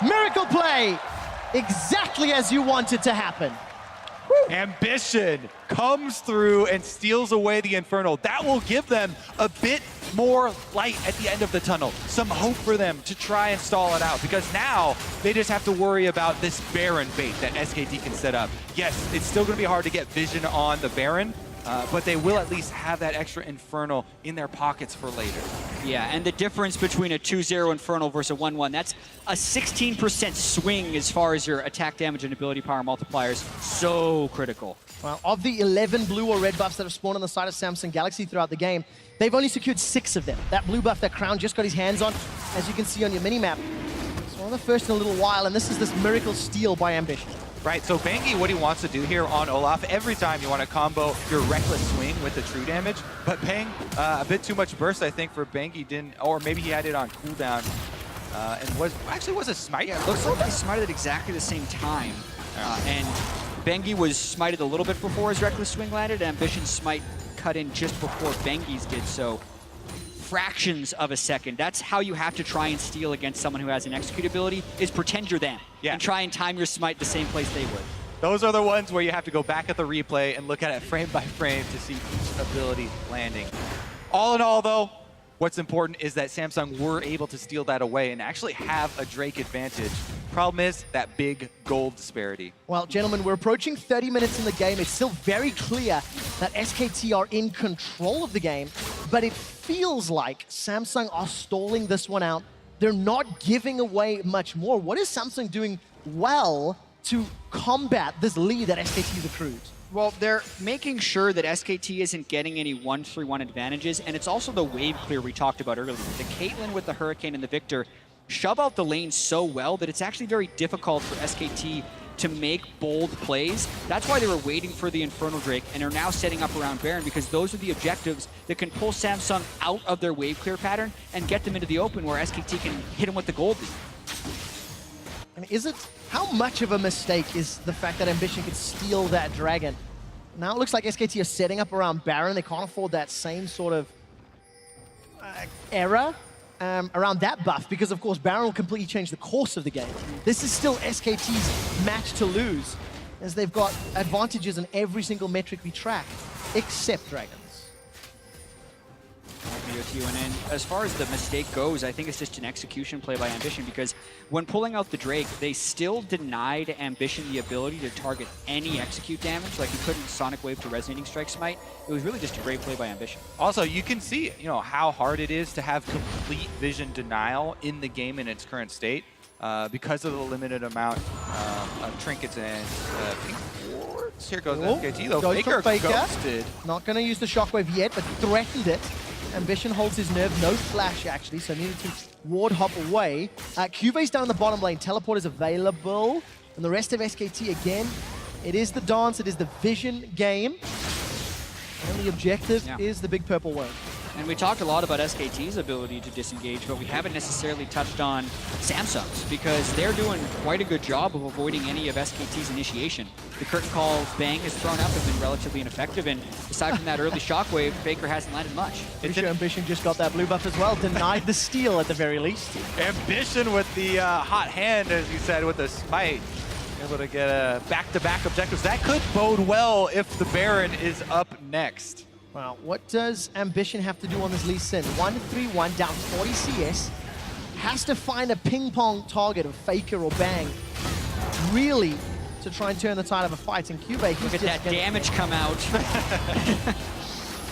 Miracle play! Exactly as you want it to happen. Woo.
Ambition comes through and steals away the Infernal. That will give them a bit more light at the end of the tunnel. Some hope for them to try and stall it out, because now they just have to worry about this Baron bait that SKT can set up. Yes, it's still going to be hard to get vision on the Baron, but they will at least have that extra Infernal in their pockets for later.
Yeah, and the difference between a 2-0 Infernal versus a 1-1, that's a 16% swing as far as your attack damage and ability power multipliers. So critical.
Well, of the 11 blue or red buffs that have spawned on the side of Samsung Galaxy throughout the game, they've only secured 6 of them. That blue buff that Crown just got his hands on, as you can see on your minimap. It's one of the first in a little while, and this is this miracle steal by Ambition.
Right, so Bangi, what he wants to do here on Olaf, every time you want to combo your reckless swing with the true damage, but Bang, a bit too much burst, I think, for Bangi didn't, or maybe he had it on cooldown, and was a smite.
Yeah, it looks like they smited at exactly the same time, and Bengi was smited a little bit before his Reckless Swing landed. Ambition's smite cut in just before Bengi's did, so fractions of a second. That's how you have to try and steal against someone who has an execute ability, is pretend you're them.
Yeah.
And try and time your smite the same place they would.
Those are the ones where you have to go back at the replay and look at it frame by frame to see each ability landing. All in all, though, what's important is that Samsung were able to steal that away and actually have a Drake advantage. Problem is that big gold disparity.
Well, gentlemen, we're approaching 30 minutes in the game. It's still very clear that SKT are in control of the game, but it feels like Samsung are stalling this one out. They're not giving away much more. What is Samsung doing well to combat this lead that SKT's accrued?
Well, they're making sure that SKT isn't getting any 1-3-1 advantages, and it's also the wave clear we talked about earlier. The Caitlyn with the Hurricane and the Viktor shove out the lane so well that it's actually very difficult for SKT to make bold plays. That's why they were waiting for the Infernal Drake and are now setting up around Baron, because those are the objectives that can pull Samsung out of their wave clear pattern and get them into the open where SKT can hit them with the gold lead.
And is it, how much of a mistake is the fact that Ambition could steal that dragon? Now it looks like SKT are setting up around Baron. They can't afford that same sort of error around that buff, because of course Baron will completely change the course of the game. This is still SKT's match to lose, as they've got advantages in every single metric we track, except dragons.
And as far as the mistake goes, I think it's just an execution play by Ambition, because when pulling out the Drake, they still denied Ambition the ability to target any execute damage, like he couldn't Sonic Wave to Resonating Strike Smite. It was really just a great play by Ambition.
Also, you can see, how hard it is to have complete vision denial in the game in its current state because of the limited amount of trinkets and pink wards. Here goes SKT, though. Faker ghosted.
Not going to use the Shockwave yet, but threatened it. Ambition holds his nerve, no flash actually, so needed to ward hop away. CuVee's down the bottom lane, teleport is available. And the rest of SKT, again, it is the dance, it is the vision game. And the objective is the big purple worm.
And we talked a lot about SKT's ability to disengage, but we haven't necessarily touched on Samsung's, because they're doing quite a good job of avoiding any of SKT's initiation. The curtain call bang is thrown up have been relatively ineffective, and aside from that early shockwave, Faker hasn't landed much.
Pretty sure Ambition just got that blue buff as well, denied the steal at the very least.
Ambition with the hot hand, as you said, with the smite. Able to get a back-to-back objectives. That could bode well if the Baron is up next.
Wow, what does Ambition have to do on this Lee Sin? 1-3-1, down 40 CS. Has to find a ping-pong target of Faker or Bang, really, to try and turn the tide of a fight. And CuVee,
look at that damage come out.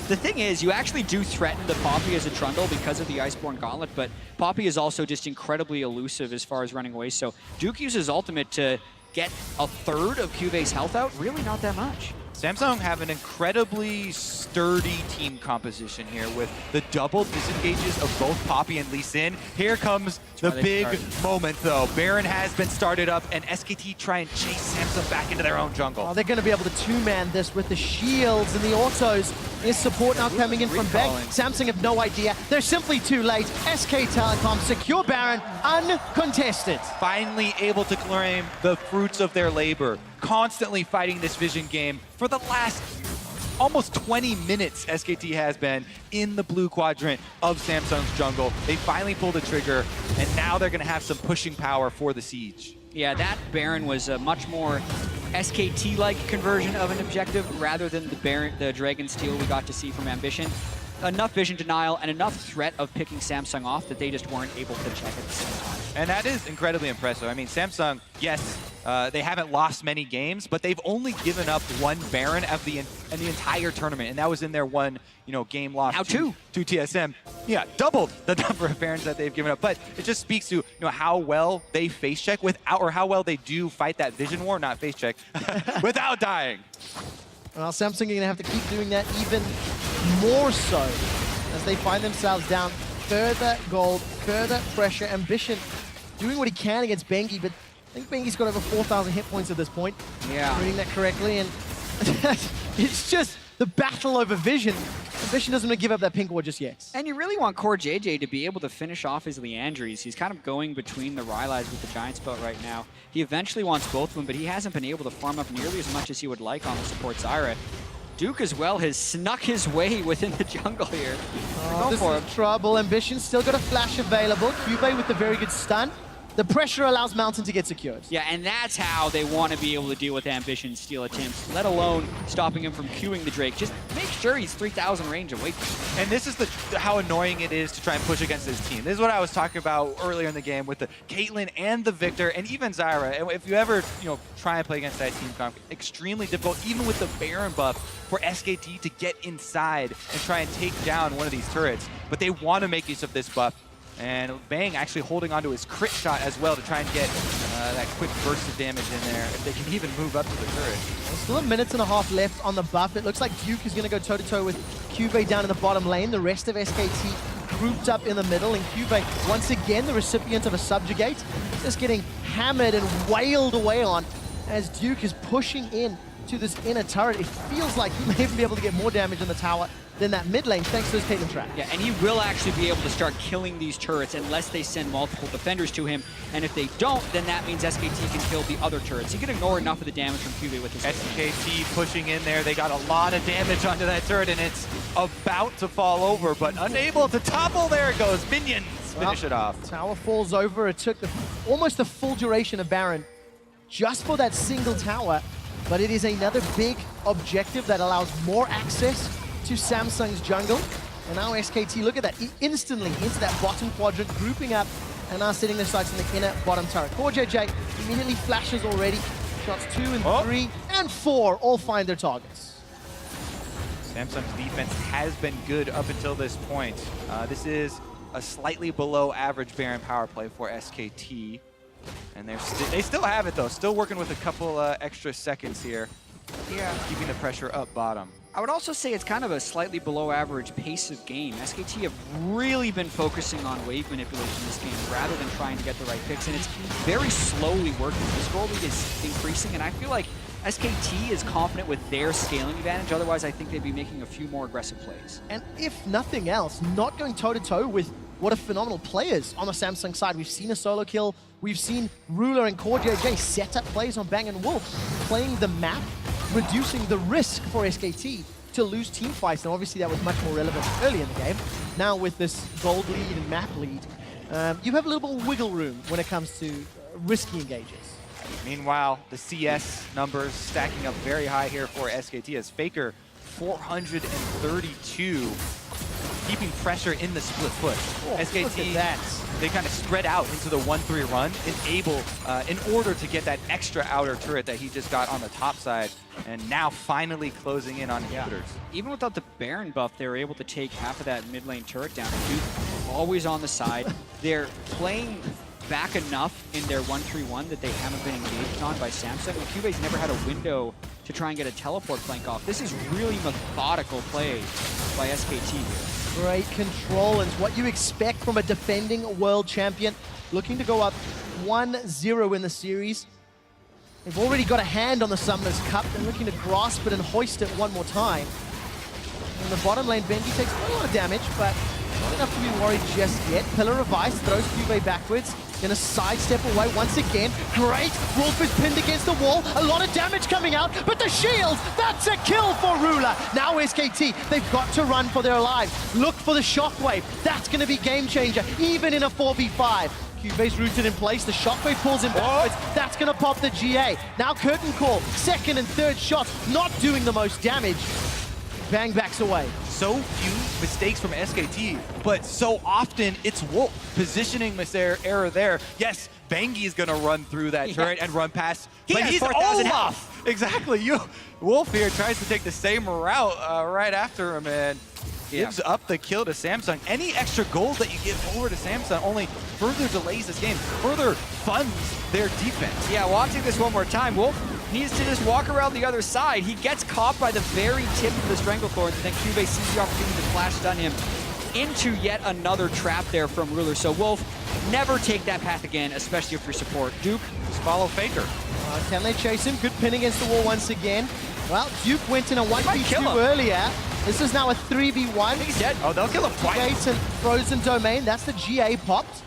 The thing is, you actually do threaten the Poppy as a Trundle because of the Iceborne Gauntlet, but Poppy is also just incredibly elusive as far as running away. So Duke uses ultimate to get a third of CuVee's health out, really not that much.
Samsung have an incredibly sturdy team composition here with the double disengages of both Poppy and Lee Sin. Here comes the big moment, though. Baron has been started up, and SKT try and chase Samsung back into their own jungle.
Oh, they're going to be able to two-man this with the shields and the autos. Is support now coming in from Beck? Samsung have no idea. They're simply too late. SK Telecom secure Baron uncontested.
Finally able to claim the fruits of their labor. Constantly fighting this vision game for the last almost 20 minutes. SKT has been in the blue quadrant of Samsung's jungle. They finally pulled the trigger, and now they're going to have some pushing power for the siege.
Yeah, that Baron was a much more SKT-like conversion of an objective rather than the Dragon steal we got to see from Ambition. Enough vision denial and enough threat of picking Samsung off that they just weren't able to check at the same time.
And that is incredibly impressive. I mean, Samsung, yes, they haven't lost many games, but they've only given up one Baron in the entire tournament, and that was in their one, game loss to TSM. Yeah, doubled the number of Barons that they've given up. But it just speaks to how well they face check without, or how well they do fight that vision war, not face check, without dying.
Well, Samsung are going to have to keep doing that even more so as they find themselves down. Further gold, further pressure. Ambition doing what he can against Bengi, but I think Bengi's got over 4,000 hit points at this point.
Yeah.
Reading that correctly, and it's just the battle over vision. Ambition doesn't want to give up that pink ward just yet.
And you really want CoreJJ to be able to finish off his Leandries. He's kind of going between the Ryze with the Giant Spell right now. He eventually wants both of them, but he hasn't been able to farm up nearly as much as he would like on the support Zyra. Duke as well has snuck his way within the jungle here.
Oh, this is trouble. Ambition still got a flash available. CuVee with the very good stun. The pressure allows Mountain to get secured.
Yeah, and that's how they want to be able to deal with Ambition's steal attempts, let alone stopping him from queuing the Drake. Just make sure he's 3,000 range away from him.
And this is how annoying it is to try and push against this team. This is what I was talking about earlier in the game with the Caitlyn and the Viktor and even Zyra. And if you ever, try and play against that team comp, extremely difficult, even with the Baron buff, for SKT to get inside and try and take down one of these turrets. But they want to make use of this buff. And Bang actually holding onto his crit shot as well to try and get that quick burst of damage in there, if they can even move up to the turret.
There's still a minute and a half left on the buff. It looks like Duke is going to go toe-to-toe with CuVee down in the bottom lane. The rest of SKT grouped up in the middle, and CuVee, once again, the recipient of a subjugate, just getting hammered and wailed away on as Duke is pushing in to this inner turret. It feels like he may even be able to get more damage in the tower than that mid lane, thanks to his Caitlyn trap.
Yeah, and he will actually be able to start killing these turrets unless they send multiple defenders to him. And if they don't, then that means SKT can kill the other turrets. He can ignore enough of the damage from CuVee with his
SKT pushing in there. They got a lot of damage onto that turret, and it's about to fall over, but unable to topple. There it goes. Minions finish it off.
Tower falls over. It took almost the full duration of Baron just for that single tower, but it is another big objective that allows more access to Samsung's jungle. And now SKT, look at that, instantly into that bottom quadrant, grouping up, and now setting their sights in the inner bottom turret. CoreJJ immediately flashes already. Shots 2 and 3 and 4 all find their targets.
Samsung's defense has been good up until this point. This is a slightly below average Baron power play for SKT. And they still have it though, still working with a couple extra seconds here.
Yeah,
keeping the pressure up bottom.
I would also say it's kind of a slightly below average pace of game. SKT have really been focusing on wave manipulation this game rather than trying to get the right picks, and it's very slowly working. The score lead is increasing, and I feel like SKT is confident with their scaling advantage. Otherwise, I think they'd be making a few more aggressive plays.
And if nothing else, not going toe-to-toe with what are phenomenal players on the Samsung side. We've seen a solo kill. We've seen Ruler and CoreJJ set up plays on Bang and Wolf, playing the map, reducing the risk for SKT to lose team fights. And obviously that was much more relevant early in the game. Now with this gold lead and map lead, you have a little more wiggle room when it comes to risky engages.
Meanwhile, the CS numbers stacking up very high here for SKT as Faker 432, keeping pressure in the split push. SKT, they kind of spread out into the 1-3 run and able, in order to get that extra outer turret that he just got on the top side, and now finally closing in on inhibitors.
Even without the Baron buff, they were able to take half of that mid lane turret down. Duke always on the side. They're playing back enough in their 1-3-1 that they haven't been engaged on by Samsung. And CuVee's never had a window to try and get a teleport flank off. This is really methodical play by SKT here.
Great control, and what you expect from a defending world champion. Looking to go up 1-0 in the series. They've already got a hand on the Summoner's Cup. They're looking to grasp it and hoist it one more time. In the bottom lane, Benji takes a lot of damage, but not enough to be worried just yet. Pillar of Ice throws CuVee backwards. Gonna sidestep away once again. Great! Wolf is pinned against the wall. A lot of damage coming out, but the shield! That's a kill for Ruler! Now SKT, they've got to run for their lives. Look for the shockwave. That's gonna be game changer, even in a 4v5. CuVee's rooted in place. The shockwave pulls him backwards. That's gonna pop the GA. Now curtain call. Second and third shots, not doing the most damage. Bang backs away.
So few mistakes from SKT, but so often it's Wolf positioning error there. Yes, Bangi is gonna run through that turret and run past, but he's Olaf! Exactly, Wolf here tries to take the same route right after him and gives up the kill to Samsung. Any extra gold that you give over to Samsung only further delays this game, further funds their defense.
Yeah, watching this one more time, Wolf needs to just walk around the other side. He gets caught by the very tip of the Stranglethorns, and then CuVee sees the opportunity to flash stun him into yet another trap there from Ruler. So Wolf, never take that path again, especially if you're support. Duke,
just follow Faker.
Can they chase him? Good pin against the wall once again. Well, Duke went in a
might kill
1v2
him.
earlier. This is now a 3v1.
He's dead.
Oh, they'll kill him twice.
Gates and Frozen Domain. That's the GA popped.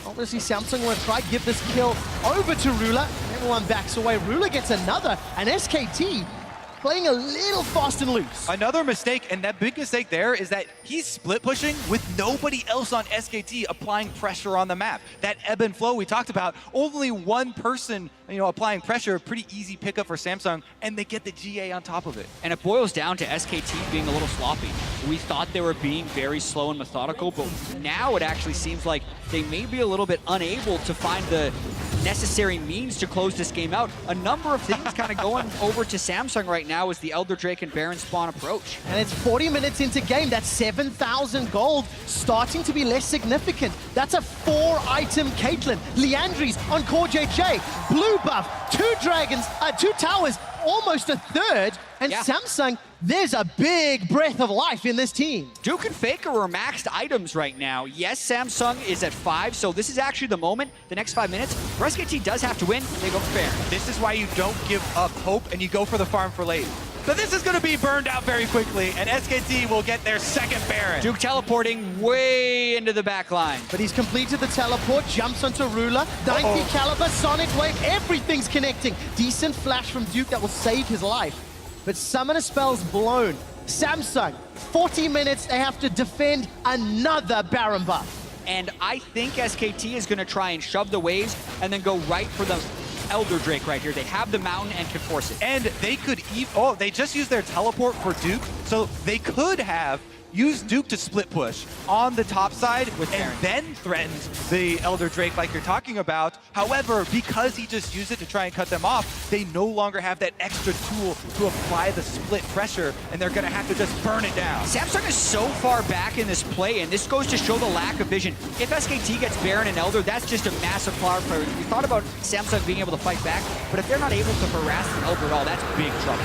Obviously, Samsung will try to give this kill over to Ruler. Everyone backs away. Ruler gets another. And SKT playing a little fast and loose.
Another mistake, and that big mistake there is that he's split pushing with nobody else on SKT applying pressure on the map. That ebb and flow we talked about, only one person, applying pressure, pretty easy pickup for Samsung, and they get the GA on top of it.
And it boils down to SKT being a little sloppy. We thought they were being very slow and methodical, but now it actually seems like they may be a little bit unable to find the necessary means to close this game out. A number of things kind of going over to Samsung right now as the Elder Drake and Baron spawn approach.
And it's 40 minutes into game. That's 7,000 gold, starting to be less significant. That's a 4-item Caitlyn. Leandry's on CoreJJ. Blue buff, 2 dragons, 2 towers, almost a third. And
Yeah.
Samsung, there's a big breath of life in this team.
Duke and Faker are maxed items right now. Yes, Samsung is at 5, so this is actually the moment, the next 5 minutes, where SKT does have to win, they go fair.
This is why you don't give up hope and you go for the farm for late. But this is going to be burned out very quickly, and SKT will get their second Baron.
Duke teleporting way into the back line.
But he's completed the teleport, jumps onto Ruler, 90 caliber, Sonic Wave, everything's connecting. Decent flash from Duke that will save his life. But Summoner spell's blown. Samsung, 40 minutes, they have to defend another Baron buff.
And I think SKT is going to try and shove the waves and then go right for the Elder Drake right here. They have the mountain and can force it.
And they could they just used their teleport for Duke, so they could have used Duke to split push on the top side
With
and
Baron.
then threatened the Elder Drake like you're talking about. However, because he just used it to try and cut them off, they no longer have that extra tool to apply the split pressure, and they're going to have to just burn it down.
Samsung is so far back in this play, and this goes to show the lack of vision. If SKT gets Baron and Elder, that's just a massive flower player. We thought about Samsung being able to fight back, but if they're not able to harass the Elder at all, that's big trouble.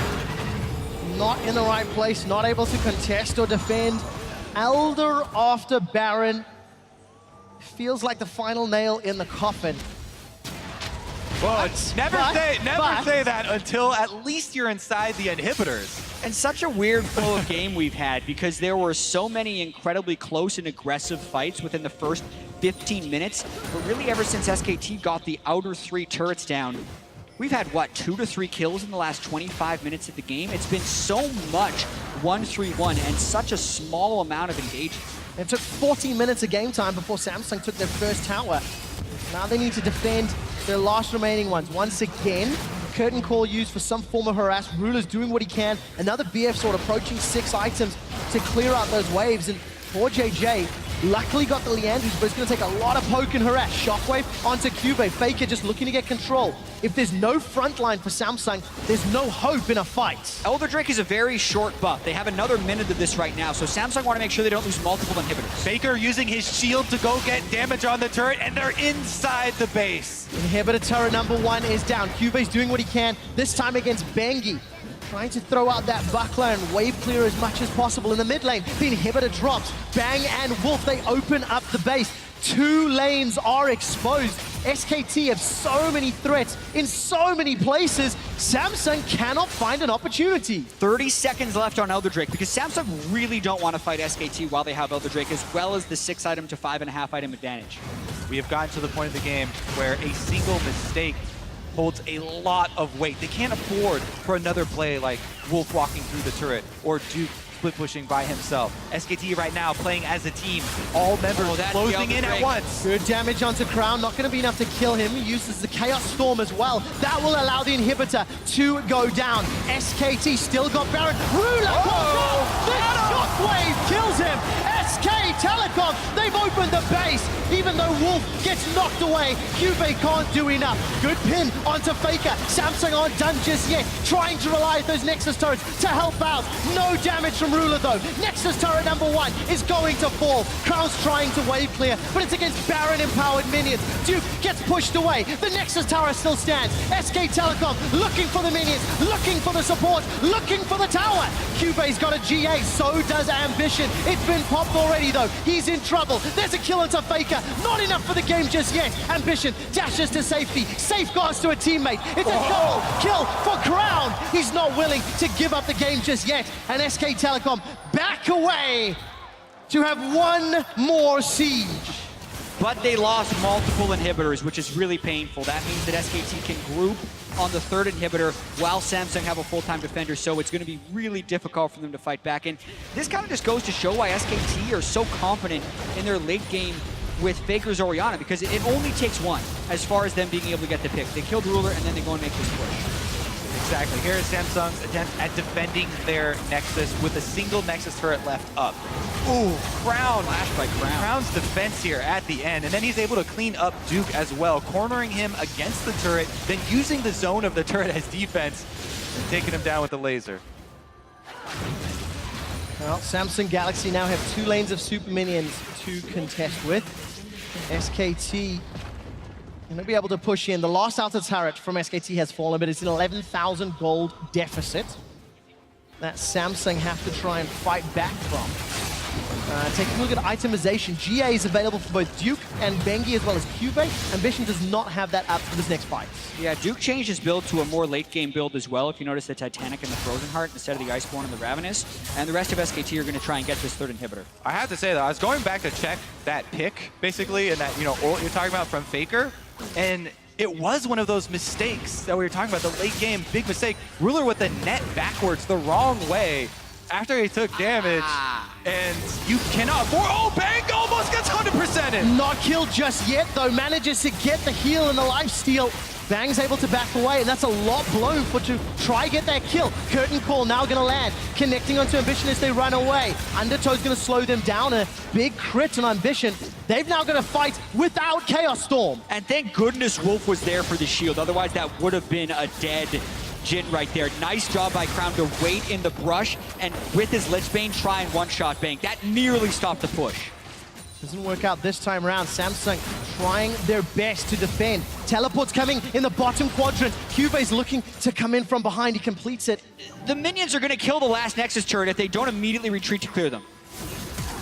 Not in the right place, not able to contest or defend. Elder after Baron. Feels like the final nail in the coffin.
Never say that until at least you're inside the inhibitors.
And such a weird flow of game we've had because there were so many incredibly close and aggressive fights within the first 15 minutes. But really ever since SKT got the outer 3 turrets down, we've had, what, 2 to 3 kills in the last 25 minutes of the game? It's been so much 1-3-1 and such a small amount of engagement.
It took 40 minutes of game time before Samsung took their first tower. Now they need to defend their last remaining ones. Once again, curtain call used for some form of harass. Ruler's doing what he can. Another BF sword approaching 6 items to clear out those waves. And CoreJJ luckily got the Leandry's, but it's going to take a lot of poke and harass. Shockwave onto CuVee. Faker just looking to get control. If there's no front line for Samsung, there's no hope in a fight.
Elder Drake is a very short buff. They have another minute of this right now, so Samsung want to make sure they don't lose multiple inhibitors.
Faker using his shield to go get damage on the turret, and they're inside the base.
Inhibitor turret number 1 is down. CuVee's doing what he can, this time against Bengi. Trying to throw out that buckler and wave clear as much as possible in the mid lane. The inhibitor drops. Bang and Wolf, they open up the base. 2 lanes are exposed. SKT have so many threats in so many places. Samsung cannot find an opportunity.
30 seconds left on Elder Drake because Samsung really don't want to fight SKT while they have Elder Drake, as well as the 6-item to 5.5-item advantage.
We have gotten to the point of the game where a single mistake holds a lot of weight. They can't afford for another play like Wolf walking through the turret or Duke split pushing by himself. SKT right now playing as a team, all members closing in at once.
Good damage onto Crown, not going to be enough to kill him. He uses the Chaos Storm as well. That will allow the inhibitor to go down. SKT still got Baron. Ruler calls out. The shockwave kills him. SK Telecom, they've opened the base. Even though Wolf gets knocked away, CuVee can't do enough. Good pin onto Faker. Samsung aren't done just yet. Trying to rely on those Nexus turrets to help out. No damage from Ruler though. Nexus turret number 1 is going to fall. Crown's trying to wave clear, but it's against Baron empowered minions. Duke gets pushed away. The Nexus tower still stands. SK Telecom looking for the minions, looking for the support, looking for the tower. CuVee's got a GA, so does Ambition. It's been popped already though. He's in trouble. There's a kill into Faker. Not enough for the game just yet. Ambition dashes to safety, safeguards to a teammate. It's a double kill for Crown. He's not willing to give up the game just yet. And SK Telecom back away to have one more siege.
But they lost multiple inhibitors, which is really painful. That means that SKT can group on the third inhibitor while Samsung have a full-time defender, so it's going to be really difficult for them to fight back. And this kind of just goes to show why SKT are so confident in their late game with Faker's Orianna, because it only takes one as far as them being able to get the pick. They kill the ruler and then they go and make this push.
Exactly. Here is Samsung's attempt at defending their Nexus with a single Nexus turret left up. Ooh, Crown.
Flash by Crown.
Crown's defense here at the end, and then he's able to clean up Duke as well, cornering him against the turret, then using the zone of the turret as defense, and taking him down with the laser.
Well, Samsung Galaxy now have 2 lanes of super minions to contest with. SKT going to be able to push in. The last outer turret from SKT has fallen, but it's an 11,000 gold deficit that Samsung have to try and fight back from. Taking a look at itemization, GA is available for both Duke and Bengi as well as CuVee. Ambition does not have that up for this next fight.
Yeah, Duke changed his build to a more late game build as well. If you notice the Titanic and the Frozen Heart instead of the Iceborne and the Ravenous. And the rest of SKT are going to try and get this third inhibitor.
I have to say that I was going back to check that pick, basically, and that, ult you're talking about from Faker, and it was one of those mistakes that we were talking about, the late game, big mistake. Ruler with the net backwards the wrong way after he took damage, and you cannot afford. Oh, Bang almost gets 100%ed.
Not killed just yet, though. Manages to get the heal and the lifesteal. Bang's able to back away, and that's a lot blow for to try get that kill. Curtain Call now going to land, connecting onto Ambition as they run away. Undertow's going to slow them down, a big crit on Ambition. They've now got to fight without Chaos Storm.
And thank goodness Wolf was there for the shield, otherwise that would have been a dead Jhin right there. Nice job by Crown to wait in the brush and with his Lichbane try and one-shot Bang. That nearly stopped the push.
Doesn't work out this time around. Samsung trying their best to defend. Teleport's coming in the bottom quadrant. CuVee's looking to come in from behind. He completes it.
The minions are going to kill the last Nexus turret if they don't immediately retreat to clear them.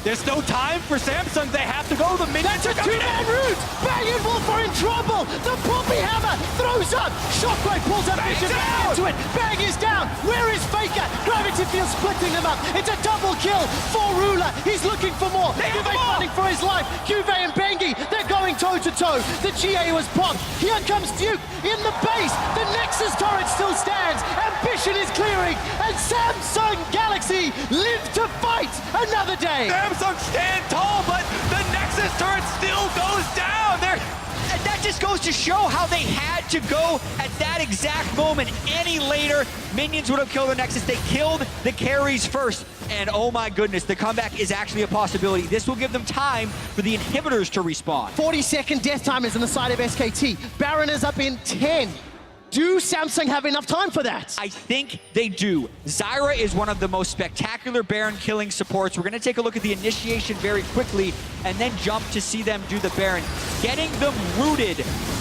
There's no time for Samsung. They have to go. The minions
That's a
are coming
two-man
in.
route. Bang and Wolf are in trouble. The Poppy Hammer throws up. Shockwave pulls up Ambition back into it. Bang is down. Where is Faker? Gravity Field splitting them up. It's a double kill for Ruler. He's looking for more. CuVee fighting for his life. CuVee and Bengi, they're going toe-to-toe. The GA was popped. Here comes Duke in the base. The Nexus turret still stands. Ambition is clearing. And Samsung Galaxy live to fight another day.
Samsung stand tall, but the Nexus turret still goes down.
And that just goes to show how they had to go at that exact moment. Any later, minions would have killed the Nexus. They killed the carries first. And oh my goodness, the comeback is actually a possibility. This will give them time for the inhibitors to respawn.
40-second death time is on the side of SKT. Baron is up in 10. Do Samsung have enough time for that?
I think they do. Zyra is one of the most spectacular Baron killing supports. We're going to take a look at the initiation very quickly and then jump to see them do the Baron. Getting them rooted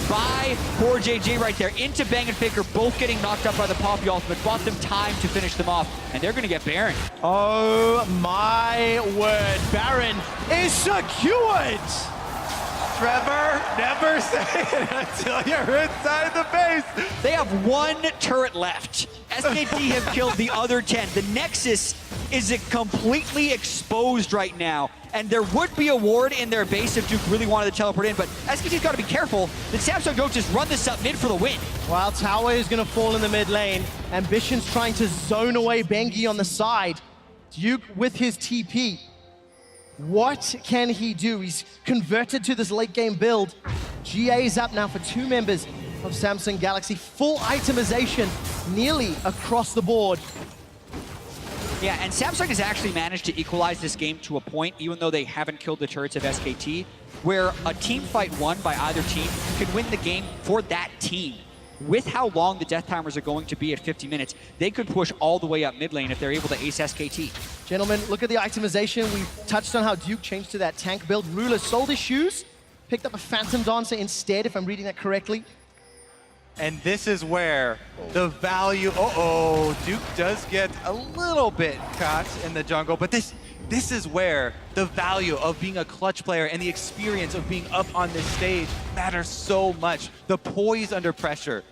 by CoreJJ right there into Bang and Faker, both getting knocked up by the Poppy ultimate, bought them time to finish them off, and they're going to get Baron.
Oh my word, Baron is secured!
Trevor, never say it until you're inside the base.
They have one turret left. SKT have killed the other 10. The Nexus is completely exposed right now, and there would be a ward in their base if Duke really wanted to teleport in, but SKT's got to be careful that Samsung don't just run this up mid for the win.
While Tower is going to fall in the mid lane, Ambition's trying to zone away Bengi on the side. Duke with his TP. What can he do? He's converted to this late game build. GA is up now for 2 members of Samsung Galaxy. Full itemization nearly across the board.
Yeah, and Samsung has actually managed to equalize this game to a point, even though they haven't killed the turrets of SKT, where a team fight won by either team can win the game for that team. With how long the death timers are going to be at 50 minutes, they could push all the way up mid lane if they're able to ace SKT.
Gentlemen, look at the itemization. We've touched on how Duke changed to that tank build. Ruler sold his shoes, picked up a Phantom Dancer instead, if I'm reading that correctly.
And this is where the value, Duke does get a little bit caught in the jungle, but this is where the value of being a clutch player and the experience of being up on this stage matters so much. The poise under pressure,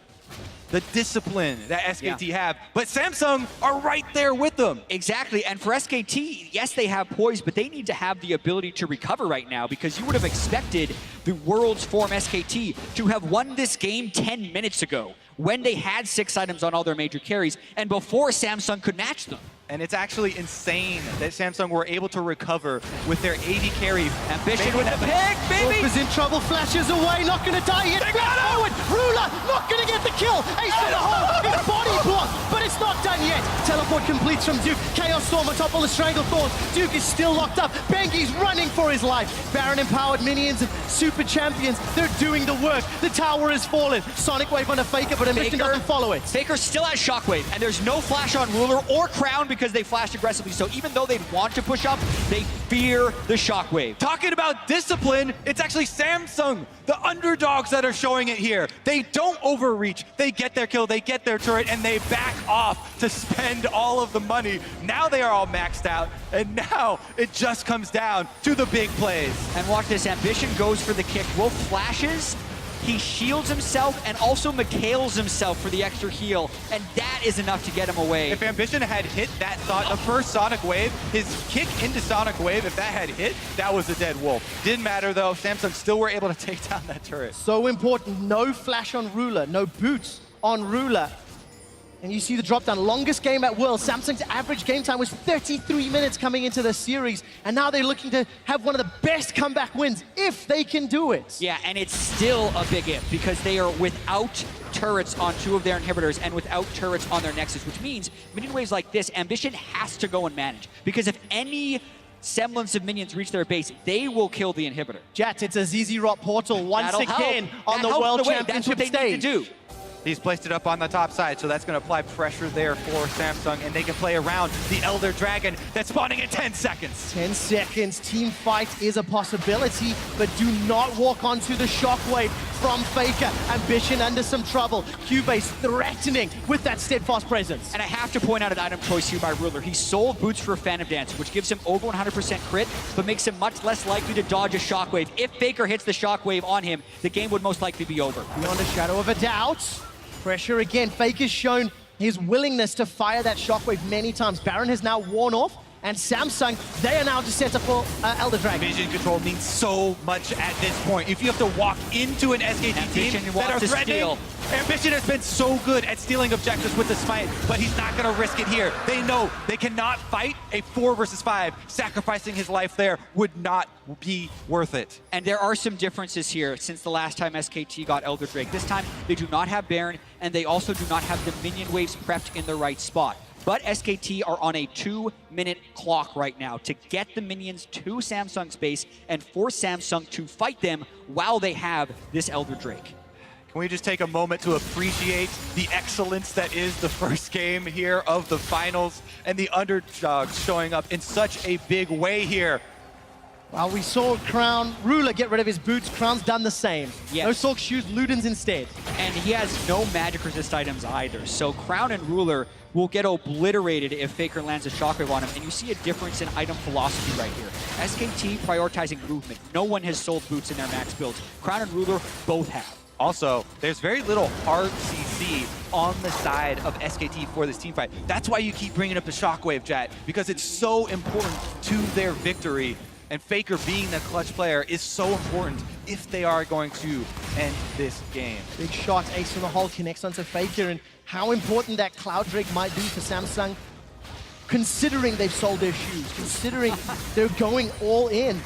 the discipline that SKT have, but Samsung are right there with them.
Exactly, and for SKT, yes, they have poise, but they need to have the ability to recover right now, because you would have expected the world's form SKT to have won this game 10 minutes ago, when they had 6 items on all their major carries, and before Samsung could match them.
And it's actually insane that Samsung were able to recover with their AD carry.
Ambition with the pick, baby!
Wolf is in trouble, flashes away, not gonna die yet.
They got him!
Forward, Ruler, not gonna get the kill. Ace in the hole, his body blocked, but it's not done yet. Teleport completes from Duke. Chaos Storm on top of the Stranglethorns. Duke is still locked up. Bengi's running for his life. Baron empowered minions and super champions. They're doing the work. The tower has fallen. Sonic Wave on a Faker, but Ambition doesn't follow it.
Faker still has Shockwave, and there's no flash on Ruler or Crown because they flashed aggressively. So even though they'd want to push up, they fear the Shockwave.
Talking about discipline, it's actually Samsung, the underdogs, that are showing it here. They don't overreach. They get their kill, they get their turret, and they back off to spend all of the money. Now they are all maxed out, and now it just comes down to the big plays.
And watch this, Ambition goes for the kick. Wolf flashes, he shields himself, and also Mikhails himself for the extra heal, and that is enough to get him away.
If Ambition had hit that the first Sonic Wave, his kick into Sonic Wave, if that had hit, that was a dead Wolf. Didn't matter though, Samsung still were able to take down that turret.
So important, no flash on Ruler, no boots on Ruler. And you see the drop down, longest game at Worlds. Samsung's average game time was 33 minutes coming into the series, and now they're looking to have one of the best comeback wins, if they can do it.
Yeah, and it's still a big if, because they are without turrets on 2 of their inhibitors and without turrets on their Nexus, which means minion waves like this, Ambition has to go and manage, because if any semblance of minions reach their base, they will kill the inhibitor.
Jat, it's a ZZ Rot portal once
That'll
again
help.
on
That
the
helps
World
the way.
Championship
That's what they
stage.
need to do.
He's placed it up on the top side, so that's going to apply pressure there for Samsung, and they can play around the Elder Dragon that's spawning in 10 seconds.
10 seconds, team fight is a possibility, but do not walk onto the Shockwave from Faker. Ambition under some trouble. CuVee threatening with that steadfast presence.
And I have to point out an item choice here by Ruler. He sold boots for Phantom Dance, which gives him over 100% crit, but makes him much less likely to dodge a Shockwave. If Faker hits the Shockwave on him, the game would most likely be over.
Beyond a shadow of a doubt. Pressure again. Faker's shown his willingness to fire that Shockwave many times. Baron has now worn off, and Samsung, they are now just set up for Elder Dragon.
Vision control means so much at this point. If you have to walk into an SKT team that are threatening, Ambition has been so good at stealing objectives with the smite, but he's not going to risk it here. They know they cannot fight a 4 versus 5. Sacrificing his life there would not be worth it.
And there are some differences here since the last time SKT got Elder Drake. This time, they do not have Baron, and they also do not have the minion waves prepped in the right spot. But SKT are on a 2-minute clock right now to get the minions to Samsung's base and force Samsung to fight them while they have this Elder Drake.
Can we just take a moment to appreciate the excellence that is the first game here of the finals, and the underdogs showing up in such a big way here?
Well, we saw Crown Ruler get rid of his boots. Crown's done the same.
Yes.
No Sork shoes, Ludens instead.
And he has no magic resist items either. So Crown and Ruler will get obliterated if Faker lands a Shockwave on him. And you see a difference in item philosophy right here. SKT prioritizing movement. No one has sold boots in their max builds. Crown and Ruler both have.
Also, there's very little hard CC on the side of SKT for this team fight. That's why you keep bringing up the Shockwave, Jet, because it's so important to their victory. And Faker being the clutch player is so important if they are going to end this game.
Big shot, Ace from the hole connects onto Faker, and how important that Cloud Drake might be for Samsung, considering they've sold their shoes, considering they're going all in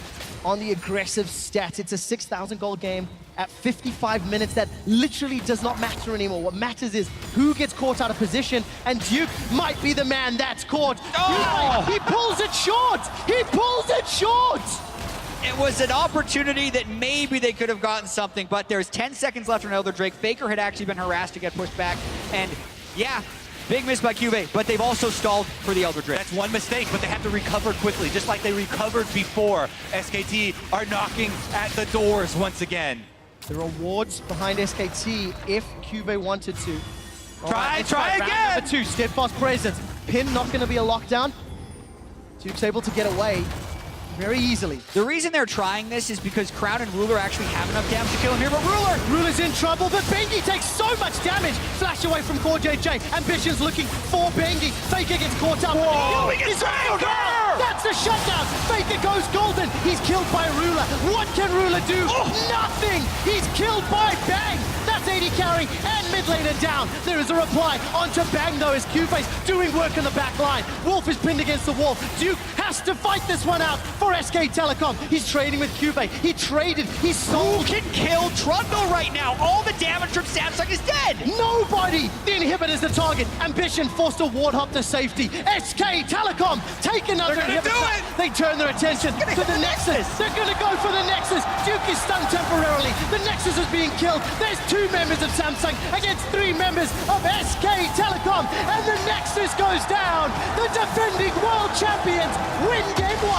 on the aggressive stats. It's a 6,000 gold game at 55 minutes. That literally does not matter anymore. What matters is who gets caught out of position, and Duke might be the man that's caught.
Oh!
He pulls it short! He pulls it short!
It was an opportunity that maybe they could have gotten something, but there's 10 seconds left on Elder Drake. Faker had actually been harassed to get pushed back, and yeah, big miss by CuVee, but they've also stalled for the Elder Drake.
That's one mistake, but they have to recover quickly, just like they recovered before. SKT are knocking at the doors once again.
The rewards behind SKT if CuVee wanted to.
Try
let's round
again!
Number 2, steadfast presence. Pin not going to be a lockdown. Duke's able to get away very easily.
The reason they're trying this is because Crown and Ruler actually have enough damage to kill him here, but
Ruler's in trouble, but Bengi takes so much damage. Flash away from CoreJJ. Ambition's looking for Bengi. Faker gets caught up.
Whoa, he gets
Faker!
Faker!
That's the shutdown. Faker goes golden. He's killed by Ruler. What can Ruler do? Nothing. He's killed by Bang. That's 80 carry and mid laner down. There is a reply onto Bang though as CuVee's doing work on the back line. Wolf is pinned against the wall. Duke has to fight this one out for SK Telecom. He's trading with CuVee. He traded. He sold.
who can kill Trundle right now? All the damage from Samsung is dead.
Nobody! The inhibitor's the target. Ambition forced a ward hop to safety. SK Telecom take another
They're gonna
inhibitor.
do it!
They turn their attention to the Nexus. They're gonna go for the Nexus. Duke is stunned temporarily. The Nexus is being killed. There's 2 members of Samsung against 3 members of SK Telecom. And the Nexus goes down. The defending world champions win game 1.